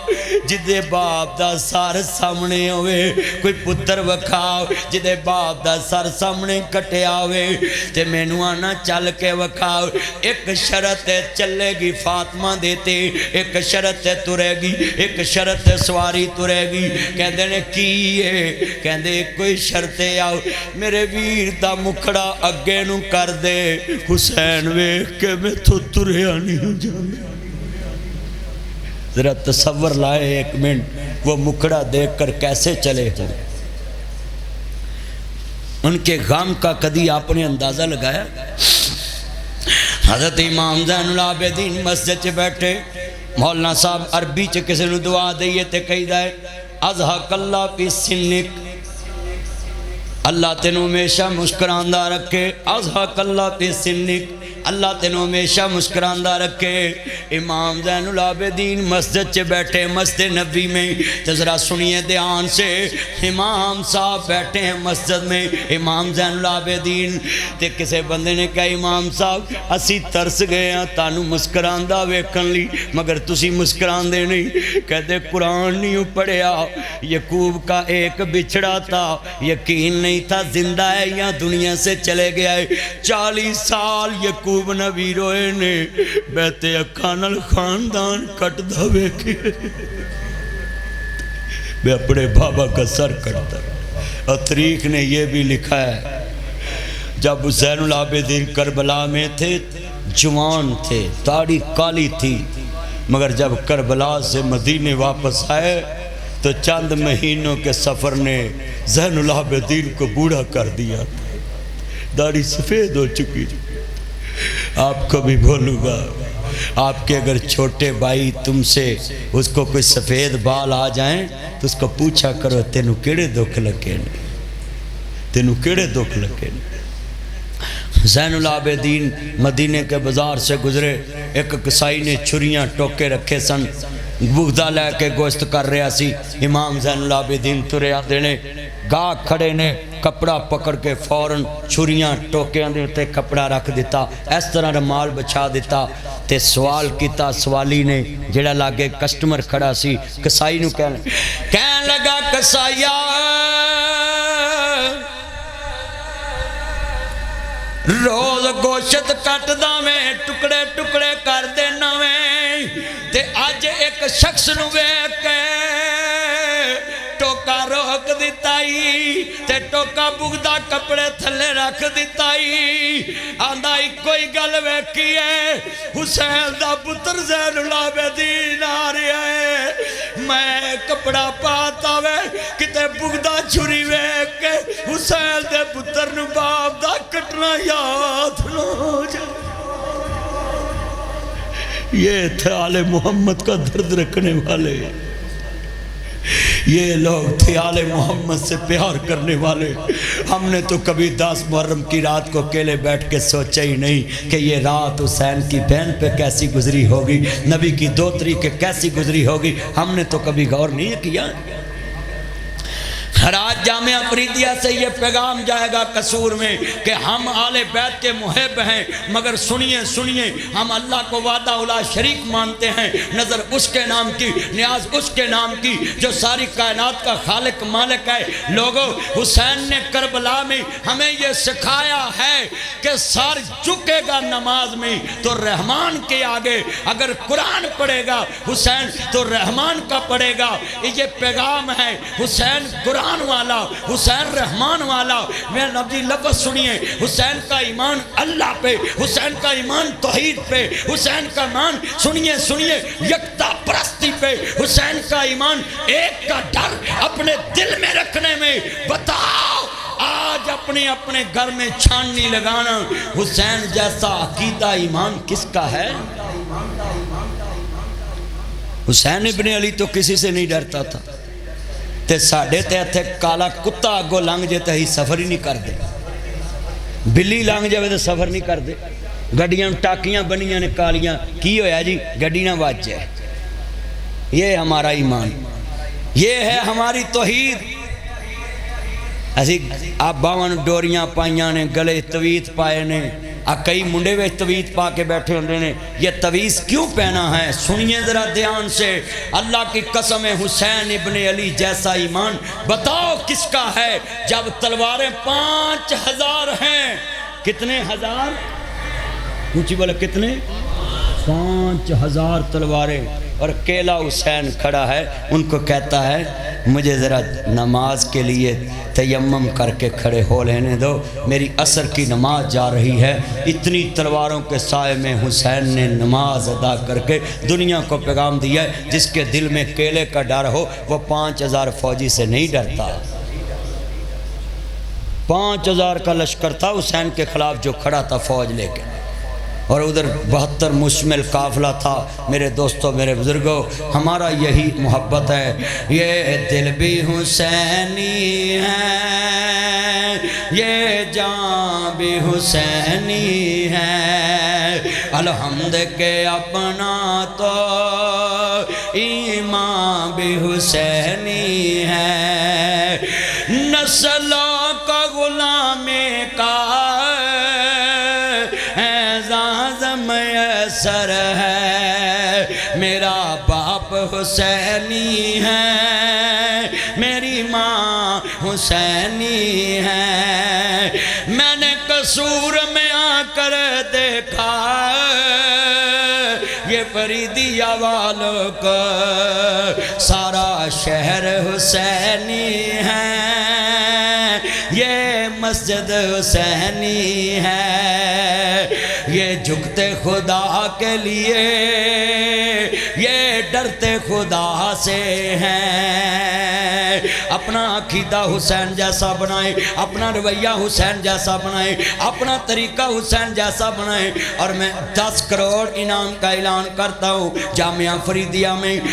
جدے باپ دا سر سامنے ہوئے, کوئی پتر وکھا جدے باپ دا سر سامنے کٹیا ہوئے تے مینوں آنا چل کے وکھا. ایک شرط چلے گی فاطمہ دیتے, ایک شرط ترے گی, ایک شرط سواری ترے گی. کہندے نے کی ہے, کہندے کوئی شرط آؤ میرے ویر دا مکھڑا اگے نو کر دے حسین ویکھ کے میں تو تریا نہیں جانا. ذرا تصور لائے ایک منٹ وہ مکھڑا دیکھ کر کیسے چلے ہوں. ان کے غم کا کدی آپ نے اندازہ لگایا. حضرت امام زین العابدین مسجد چ بیٹھے, مولانا صاحب عربی چ کسی نو دعا دئیے تے کہی دائے اضحک اللہ فی سنک, اللہ تینوں ہمیشہ مسکراندہ رکھے. اضحک اللہ فی سنک, اللہ تینوں ہمیشہ مسکراندہ رکھے. امام زین العابدین مسجد چے بیٹھے مسجد نبی میں, تو ذرا سنیے دھیان سے. امام صاحب بیٹھے ہیں مسجد میں, امام زین العابدین تے کسے بندے نے کہا امام صاحب اسی ترس گئے ہیں تانوں مسکراندہ ویکھن لی مگر تسی مسکراندے نہیں. کہتے قرآن نہیں پڑھیا, یعقوب کا ایک بچھڑا تھا, یقین نہیں تھا زندہ ہے یا دنیا سے چلے گیا ہے. 40 سال یعقوب نبی روئے نے بیتے اکانل خاندان کٹ دا ویکھے, میں اپنے بابا کا سر کٹتا. اور تاریخ نے یہ بھی لکھا ہے جب حسین العابدین کربلا میں تھے جوان تھے, داڑھی کالی تھی, مگر جب کربلا سے مدینے واپس آئے تو چند مہینوں کے سفر نے زین العابدین کو بوڑھا کر دیا, داڑھی سفید ہو چکی. آپ کو بھی بولوں گا, آپ کے اگر چھوٹے بھائی تم سے اس کو کوئی سفید بال آ جائیں تو اس کو پوچھا کرو تینوں کیڑے دکھ لگے نے, تینوں کیڑے دکھ لگے نے. زین العابدین مدینے کے بازار سے گزرے, ایک کسائی نے چھریاں ٹوکے رکھے سن, بغدہ لے کے گوشت کر رہا سی. امام زین العابدین ترے آتے نے, گاہ کھڑے نے کپڑا پکڑ کے فوراں چھریاں ٹوکیاں دے تے کپڑا رکھ دیتا, اس طرح رمال بچھا دیتا تے سوال کیتا. سوالی نے جڑا لاگے کسٹمر کھڑا سی کسائی نو کہن لگا کسائیا روز گوشت کٹ دا میں ٹکڑے ٹکڑے کر دینا میں تے آج ایک شخص نو ویکھ کے ٹوکا روک دیتائی تے ٹوکا بغدہ کپڑے تھلے رکھ دیتائی. آندہ ہی کوئی گل ویکھی ہے حسین دا پتر زین العابدین آ رہا ہے, میں کپڑا پاتا وے کتے بگدہ چھری وے کہ حسین دے پتر نو باپ دا کٹنا یاد نہ ہو جائے۔ یہ تھے آل محمد کا درد رکھنے والے، یہ لوگ تھے آل محمد سے پیار کرنے والے۔ ہم نے تو کبھی 10 محرم کی رات کو اکیلے بیٹھ کے سوچا ہی نہیں کہ یہ رات حسین کی بہن پہ کیسی گزری ہوگی، نبی کی دوتری کے کیسی گزری ہوگی، ہم نے تو کبھی غور نہیں کیا۔ آج جامعہ فریدیہ سے یہ پیغام جائے گا قصور میں کہ ہم آل بیت کے محب ہیں، مگر سنیے ہم اللہ کو وحدہ لا شریک مانتے ہیں، نظر اس کے نام کی، نیاز اس کے نام کی جو ساری کائنات کا خالق مالک ہے۔ لوگوں، حسین نے کربلا میں ہمیں یہ سکھایا ہے کہ سر جھکے گا نماز میں تو رحمان کے آگے، اگر قرآن پڑھے گا حسین تو رحمان کا پڑھے گا۔ یہ پیغام ہے، حسین قرآن والا، حسین رحمان والا۔ میں نبی لفظ سنیے، حسین کا ایمان اللہ پہ، حسین کا ایمان توحید پہ، حسین کا ایمان سنیے یکتا پرستی پہ، حسین کا ایمان ایک کا ڈر اپنے دل میں رکھنے میں۔ بتاؤ آج اپنے گھر میں چھاننی لگانا حسین جیسا عقیدہ ایمان کس کا ہے؟ حسین ابن علی تو کسی سے نہیں ڈرتا تھا، تے ساڑھے تے اتھے کالا کتا آگو لنگ جاتا ہی سفر ہی نہیں کر دے، بلی لنگ جاوے تو سفر نہیں کر دے، گڑیاں ٹاکیاں بنیاں نے کالیاں کی ہویا جی گڑی نہ واج جائے۔ یہ ہمارا ایمان، یہ ہے ہماری توحید۔ اسی آپ باون ڈوریاں پائیاں نے، گلے تویت پائے نے، کئی منڈے وے تویت پا کے بیٹھے ہوندے نے۔ یہ تویز کیوں پہنا ہے؟ سنیے ذرا دھیان سے، اللہ کی قسم ہے حسین ابن علی جیسا ایمان بتاؤ کس کا ہے؟ جب تلواریں 5000 ہیں، کتنے ہزار؟ اونچی بولے کتنے؟ 5000 تلواریں، اور کیلا حسین کھڑا ہے، ان کو کہتا ہے مجھے ذرا نماز کے لیے تیمم کر کے کھڑے ہو لینے دو، میری عصر کی نماز جا رہی ہے۔ اتنی تلواروں کے سائے میں حسین نے نماز ادا کر کے دنیا کو پیغام دیا ہے، جس کے دل میں کیلے کا ڈر ہو وہ 5000 فوجی سے نہیں ڈرتا۔ 5000 کا لشکر تھا حسین کے خلاف جو کھڑا تھا فوج لے کے، اور ادھر 72 مشمل قافلہ تھا۔ میرے دوستوں، میرے بزرگوں، ہمارا یہی محبت ہے، یہ دل بھی حسینی ہے، یہ جان بھی حسینی ہے، الحمد کے اپنا تو ایمان بھی حسینی ہے، نسلوں کا غلامی کا سر ہے، میرا باپ حسینی ہے، میری ماں حسینی ہے، میں نے قصور میں آ کر دیکھا یہ فریدیہ والوں کو سارا شہر حسینی ہے، یہ مسجد حسینی ہے، یہ جھکتے خدا کے لیے، یہ ڈرتے خدا سے ہیں۔ اپنا عقیدہ حسین جیسا بنائیں، اپنا رویہ حسین جیسا بنائیں، اپنا طریقہ حسین جیسا بنائیں۔ اور میں 10 کروڑ انعام کا اعلان کرتا ہوں جامعہ فریدیہ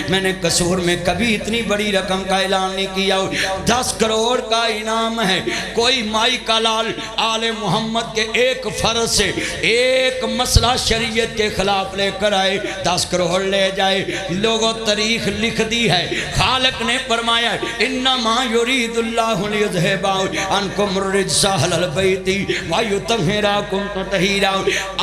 میں نے قصور میں کبھی اتنی بڑی رقم کا اعلان نہیں کیا۔ 10 کروڑ کا انعام ہے، کوئی مائی کا لال آل محمد کے ایک فرض سے ایک مسئلہ شریعت کے خلاف لے کر آئے 10 کروڑ لے جائے۔ لوگوں تاریخ لکھ دی ہے، خالق نے فرمایا انما یرید اللہ لیذھب عنکم الرجس اہل البیت ویطہرکم تطہیرا۔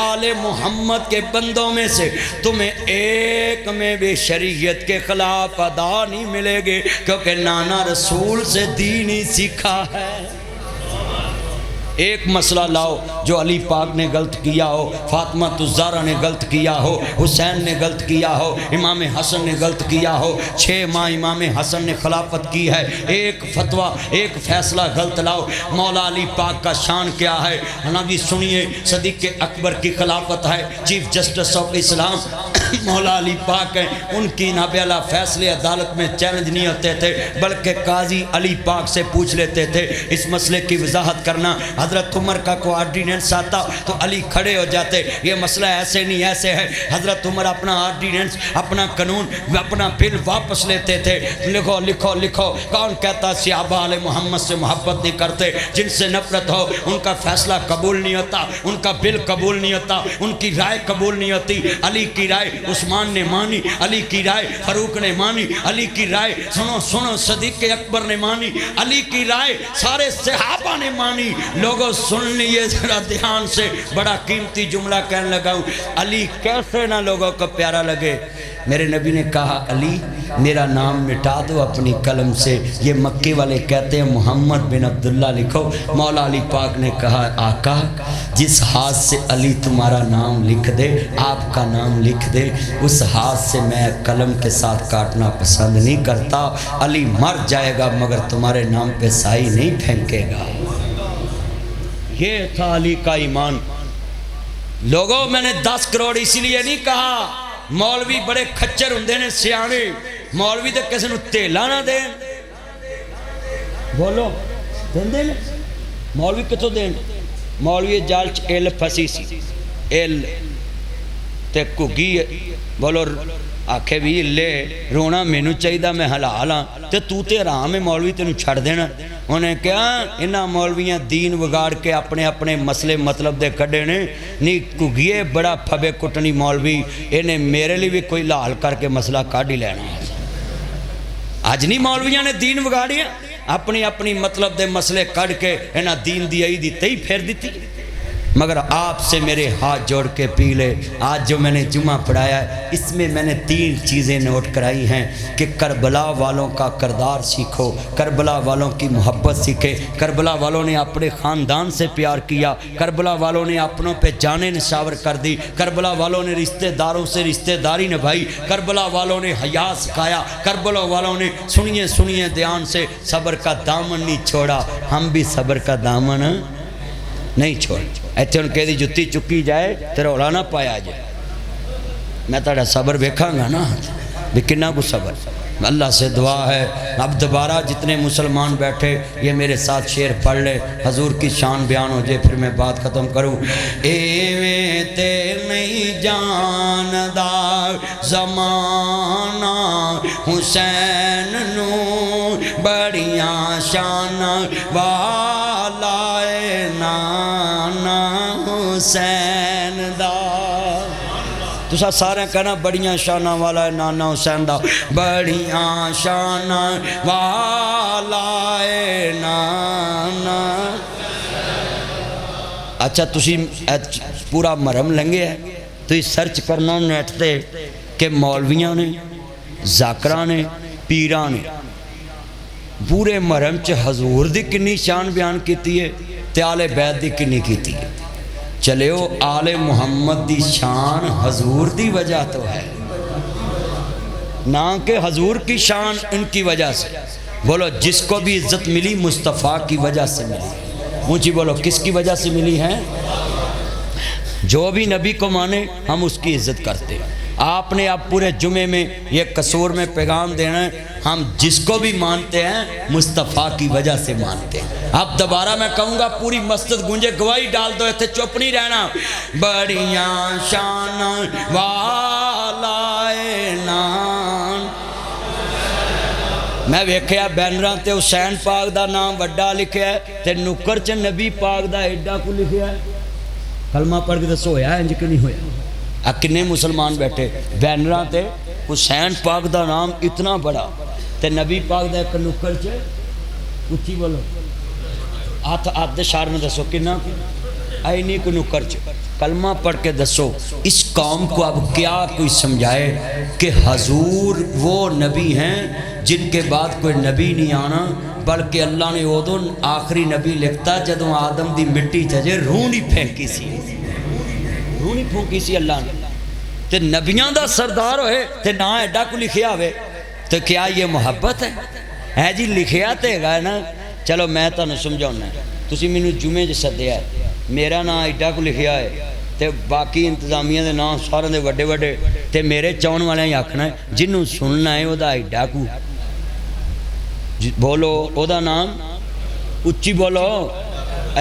آل محمد کے بندوں میں سے تمہیں ایک میں بھی شریعت کے خلاف ادا نہیں ملے گے، کیونکہ نانا رسول سے دین ہی سیکھا ہے۔ ایک مسئلہ لاؤ جو علی پاک نے غلط کیا ہو، فاطمہ الزہرا نے غلط کیا ہو، حسین نے غلط کیا ہو، امام حسن نے غلط کیا ہو، 6 ماہ امام حسن نے خلافت کی ہے، ایک فتویٰ ایک فیصلہ غلط لاؤ۔ مولا علی پاک کا شان کیا ہے؟ نبی سنیے، صدیق اکبر کی خلافت ہے، چیف جسٹس آف اسلام مولا علی پاک ہیں، ان کی نابیالہ فیصلے عدالت میں چیلنج نہیں ہوتے تھے، بلکہ قاضی علی پاک سے پوچھ لیتے تھے اس مسئلے کی وضاحت کرنا۔ حضرت عمر کا کوئی آرڈیننس آتا تو علی کھڑے ہو جاتے، یہ مسئلہ ایسے نہیں ایسے ہے۔ حضرت عمر اپنا آرڈیننس، اپنا قانون، اپنا بل واپس لیتے تھے، لکھو لکھو لکھو۔ کون کہتا صحابہ علیہ محمد سے محبت نہیں کرتے؟ جن سے نفرت ہو ان کا فیصلہ قبول نہیں ہوتا، ان کا بل قبول نہیں ہوتا، ان کی رائے قبول نہیں ہوتی۔ علی کی رائے عثمان نے مانی، علی کی رائے فاروق نے مانی، علی کی رائے سنو سنو صدیق اکبر نے مانی، علی کی رائے سارے صحابہ نے مانی۔ لوگوں سن لیے ذرا دھیان سے، بڑا قیمتی جملہ کہنے لگا ہوں۔ علی کیسے نہ لوگوں کو پیارا لگے؟ میرے نبی نے کہا علی میرا نام مٹا دو اپنی قلم سے، یہ مکے والے کہتے ہیں محمد بن عبداللہ لکھو۔ مولا علی پاک نے کہا آقا جس ہاتھ سے علی تمہارا نام لکھ دے، آپ کا نام لکھ دے، اس ہاتھ سے میں قلم کے ساتھ کاٹنا پسند نہیں کرتا۔ علی مر جائے گا مگر تمہارے نام پہ سائی نہیں پھینکے گا۔ یہ تھا علی کا ایمان۔ لوگوں میں نے 10 کروڑ اسی لیے نہیں کہا، مولوی بڑے کھچر ہوندے نے سیانے، مولوی دے کسے نو تیلا نہ دین، بولو دین دے مولوی کتوں دین؟ مولوی جال چ ایل پھسی سی، ایل تے کگی بولو آکھے بھی لے رونا مینو چاہیدہ میں حلال ہاں تے تے رام ہے مولوی تینوں چھڑ دینا۔ انہیں کہا انہاں مولویاں دین وگاڑ کے اپنے اپنے مسئلے مطلب دے کڑے نے، نہیں کگیے بڑا پھبے کٹنی مولوی، انہیں میرے لیے بھی کوئی لال کر کے مسئلہ کاٹ ہی لینا۔ آج نہیں مولویاں نے دین وگاڑیا، اپنی اپنی مطلب دے مسئلے کڑ کے انہاں دین دی آئی دی تی پھیر دیتی۔ مگر آپ سے میرے ہاتھ جوڑ کے پی لے، آج جو میں نے جمعہ پڑھایا ہے اس میں میں نے 3 چیزیں نوٹ کرائی ہیں کہ کربلا والوں کا کردار سیکھو، کربلا والوں کی محبت سیکھے۔ کربلا والوں نے اپنے خاندان سے پیار کیا، کربلا والوں نے اپنوں پہ جانیں نشاور کر دی، کربلا والوں نے رشتہ داروں سے رشتہ داری نبھائی، کربلا والوں نے حیا سکھایا، کربلا والوں نے سنیے سنیے دھیان سے صبر کا دامن نہیں چھوڑا۔ ہم بھی صبر کا دامن نہیں چھوڑ۔ ایتھے ان کہہ دی جتی چکی جائے تیرا رولا نہ پایا جائے، میں تیرا صبر بیکھاں گا نا بھی کنہ کو صبر۔ اللہ سے دعا ہے اب دوبارہ جتنے مسلمان بیٹھے یہ میرے ساتھ شعر پڑھ لے، حضور کی شان بیان ہو جائے، پھر میں بات ختم کروں۔ ایویں تے نہیں جاندہ زمانہ حسین نو بڑیاں شان والا نانا حسین دا۔ تسا سارے کہنا بڑیاں شانہ والا ہے نانا حسین دا، بڑیاں شانہ والا ہے نانا۔ اچھا تسی پورا مرم لنگے ہے تو یہ سرچ کرنا نیٹ تے کہ مولویاں نے، ذاکرہ نے، پیران نے پورے مرم چ حضور دی کنی شان بیان کیتی ہے تے آل بیت دی کنی کیتی ہے۔ چلیو آل محمد دی شان حضور دی وجہ تو ہے، نہ کہ حضور کی شان ان کی وجہ سے۔ بولو جس کو بھی عزت ملی مصطفیٰ کی وجہ سے ملی، اونچی بولو کس کی وجہ سے ملی ہے؟ جو بھی نبی کو مانے ہم اس کی عزت کرتے ہیں۔ آپ نے اب پورے جمعے میں یہ قصور میں پیغام دینا ہے، ہم جس کو بھی مانتے ہیں مصطفیٰ کی وجہ سے مانتے ہیں۔ اب دوبارہ میں کہوں گا پوری مسجد گونجے، گواہی ڈال دو، ایتھے چپ نہیں رہنا۔ بڑیاں شان والا نام، میں ویکھیا بینراں تے حسین پاک دا نام وڈا لکھیا ہے تے نکر چ نبی پاک دا ایڈا کو لکھیا ہے۔ کلمہ پڑھ کے دسو ہویا انج کہ نہیں ہویا؟ کنے مسلمان بیٹھے بینراں تے حسین پاک دا نام اتنا بڑا تے نبی پاک دا ایک نکر چ اچھی بولو ہاتھ دے شار میں دسو کنا اینی کو نکر چ کلمہ پڑھ کے دسو۔ اس قوم کو اب کیا کوئی سمجھائے کہ حضور وہ نبی ہیں جن کے بعد کوئی نبی نہیں آنا، بلکہ اللہ نے ادو آخری نبی لکھتا جدوں آدم دی مٹی چجے روح نہیں پھینکی سی، روح نہیں پھونکی سی اللہ نے تے نبیاں دا سردار ہوئے تے نہ ایڈا کو لکھیا ہوئے تو کیا یہ محبت ہے جی؟ لکھیا تے گا نا۔ چلو میں تانوں سمجھاؤنا ہے، تسی مینوں جمعے جو سدیا ہے، میرا نام ایڈا کو لکھیا ہے تے باقی انتظامیہ دے نام سارے دے وڈے وڈے تے میرے چاہن والے ہی آکھنا ہے جنوں سننا ہے او دا ایڈا کو بولو او دا نام اچھی بولو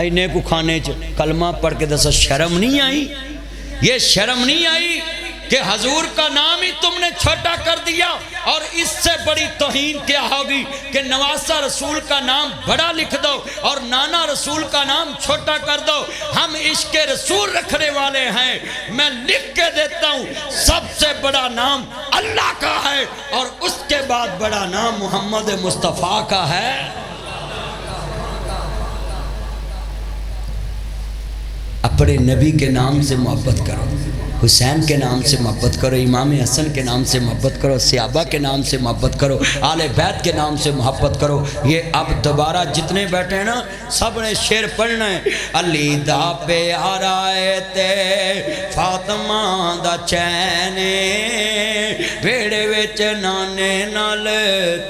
اینے کو کھانے کلمہ پڑھ کے دسا شرم نہیں آئی؟ یہ شرم نہیں آئی کہ حضور کا نام ہی تم نے چھوٹا کر دیا؟ اور اس سے بڑی توہین کیا ہوگی کہ نواسہ رسول کا نام بڑا لکھ دو اور نانا رسول کا نام چھوٹا کر دو۔ ہم عشق رسول رکھنے والے ہیں، میں لکھ کے دیتا ہوں سب سے بڑا نام اللہ کا ہے اور اس کے بعد بڑا نام محمد مصطفیٰ کا ہے۔ اپنے نبی کے نام سے محبت کرو، حسین کے نام سے محبت کرو، امام حسن کے نام سے محبت کرو، صحابہ کے نام سے محبت کرو، آل بیت کے نام سے محبت کرو۔ یہ اب دوبارہ جتنے بیٹھے ہیں نا سب نے شعر پڑھنا ہے۔ علی دا پیارا تے فاطمہ دا چین ویڑے وچ نانے نال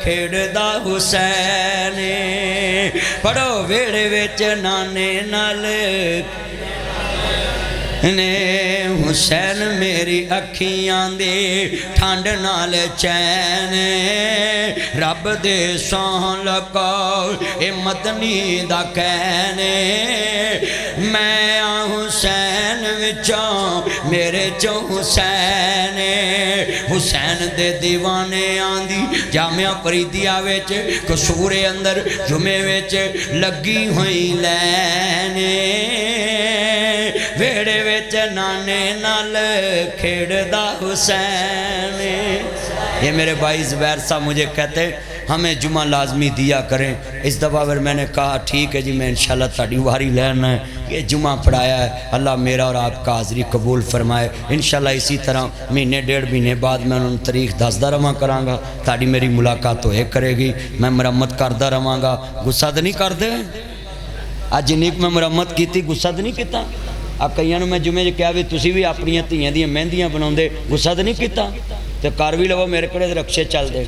کھیڑدا حسین، پڑھو ویڑے وچ نانے نال حسین میری اکھیاں دے ٹھنڈ نال چین، رب دے سوہن لگاؤ اے مدنی دا کہنے، میں حسین وچوں میرے چوں حسین، حسین دے دیوانے آندی جامعہ فریدیہ وچ قصور اندر جمعے وچ لگی ہوئی لینے، ویڑے وچ نانے نال کھیڑدا حسین۔ یہ میرے بھائی زبیر صاحب مجھے کہتے ہمیں جمعہ لازمی دیا کریں۔ اس دفعہ پھر میں نے کہا ٹھیک ہے جی میں انشاءاللہ تاڑی واری لینا ہے، یہ جمعہ پڑھایا ہے، اللہ میرا اور آپ کا حاضری قبول فرمائے۔ انشاءاللہ اسی طرح مہینے ڈیڑھ مہینے بعد میں انہوں نے تاریخ دسدا رہواں کراں گا، تاڑی میری ملاقات ہوئے کرے گی، میں مرمت کردہ رہواں گا۔ غصہ تو نہیں کر دے؟ آج جنیک میں مرمت کیتی غصہ تو نہیں کیتا؟ اب کئیاں نوں میں جمعے جو کہا بھی تسی بھی اپنی دھیاں دیاں مہندیاں بناؤندے، غصہ تو نہیں کیتا؟ تے کر بھی لو میرے کڑے رکشے چل دے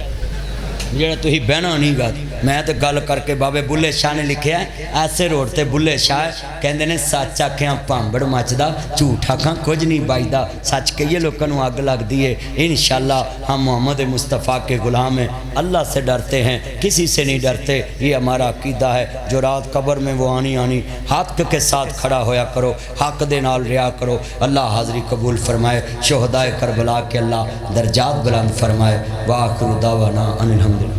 جڑا تھی بہنا نہیں گا۔ میں تو گل کر کے بابے بلے شاہ نے لکھیا ہے ایسے روڈ تے بلے شاہ کہندے نے سچ آکھیاں پامبڑ مچدا جھوٹ آکھاں کچھ نہیں بچدا، سچ کہیے لوگوں کو اگ لگ دیے۔ انشاءاللہ ہم محمد مصطفیٰ کے غلام ہیں، اللہ سے ڈرتے ہیں، کسی سے نہیں ڈرتے، یہ ہمارا عقیدہ ہے۔ جو رات قبر میں وہ آنی حق کے ساتھ کھڑا ہویا کرو، حق دے نال ریا کرو، اللہ حاضری قبول فرمائے، شہدائے کربلا کے اللہ درجات بلند فرمائے۔ وآخر دعوانا ان الحمد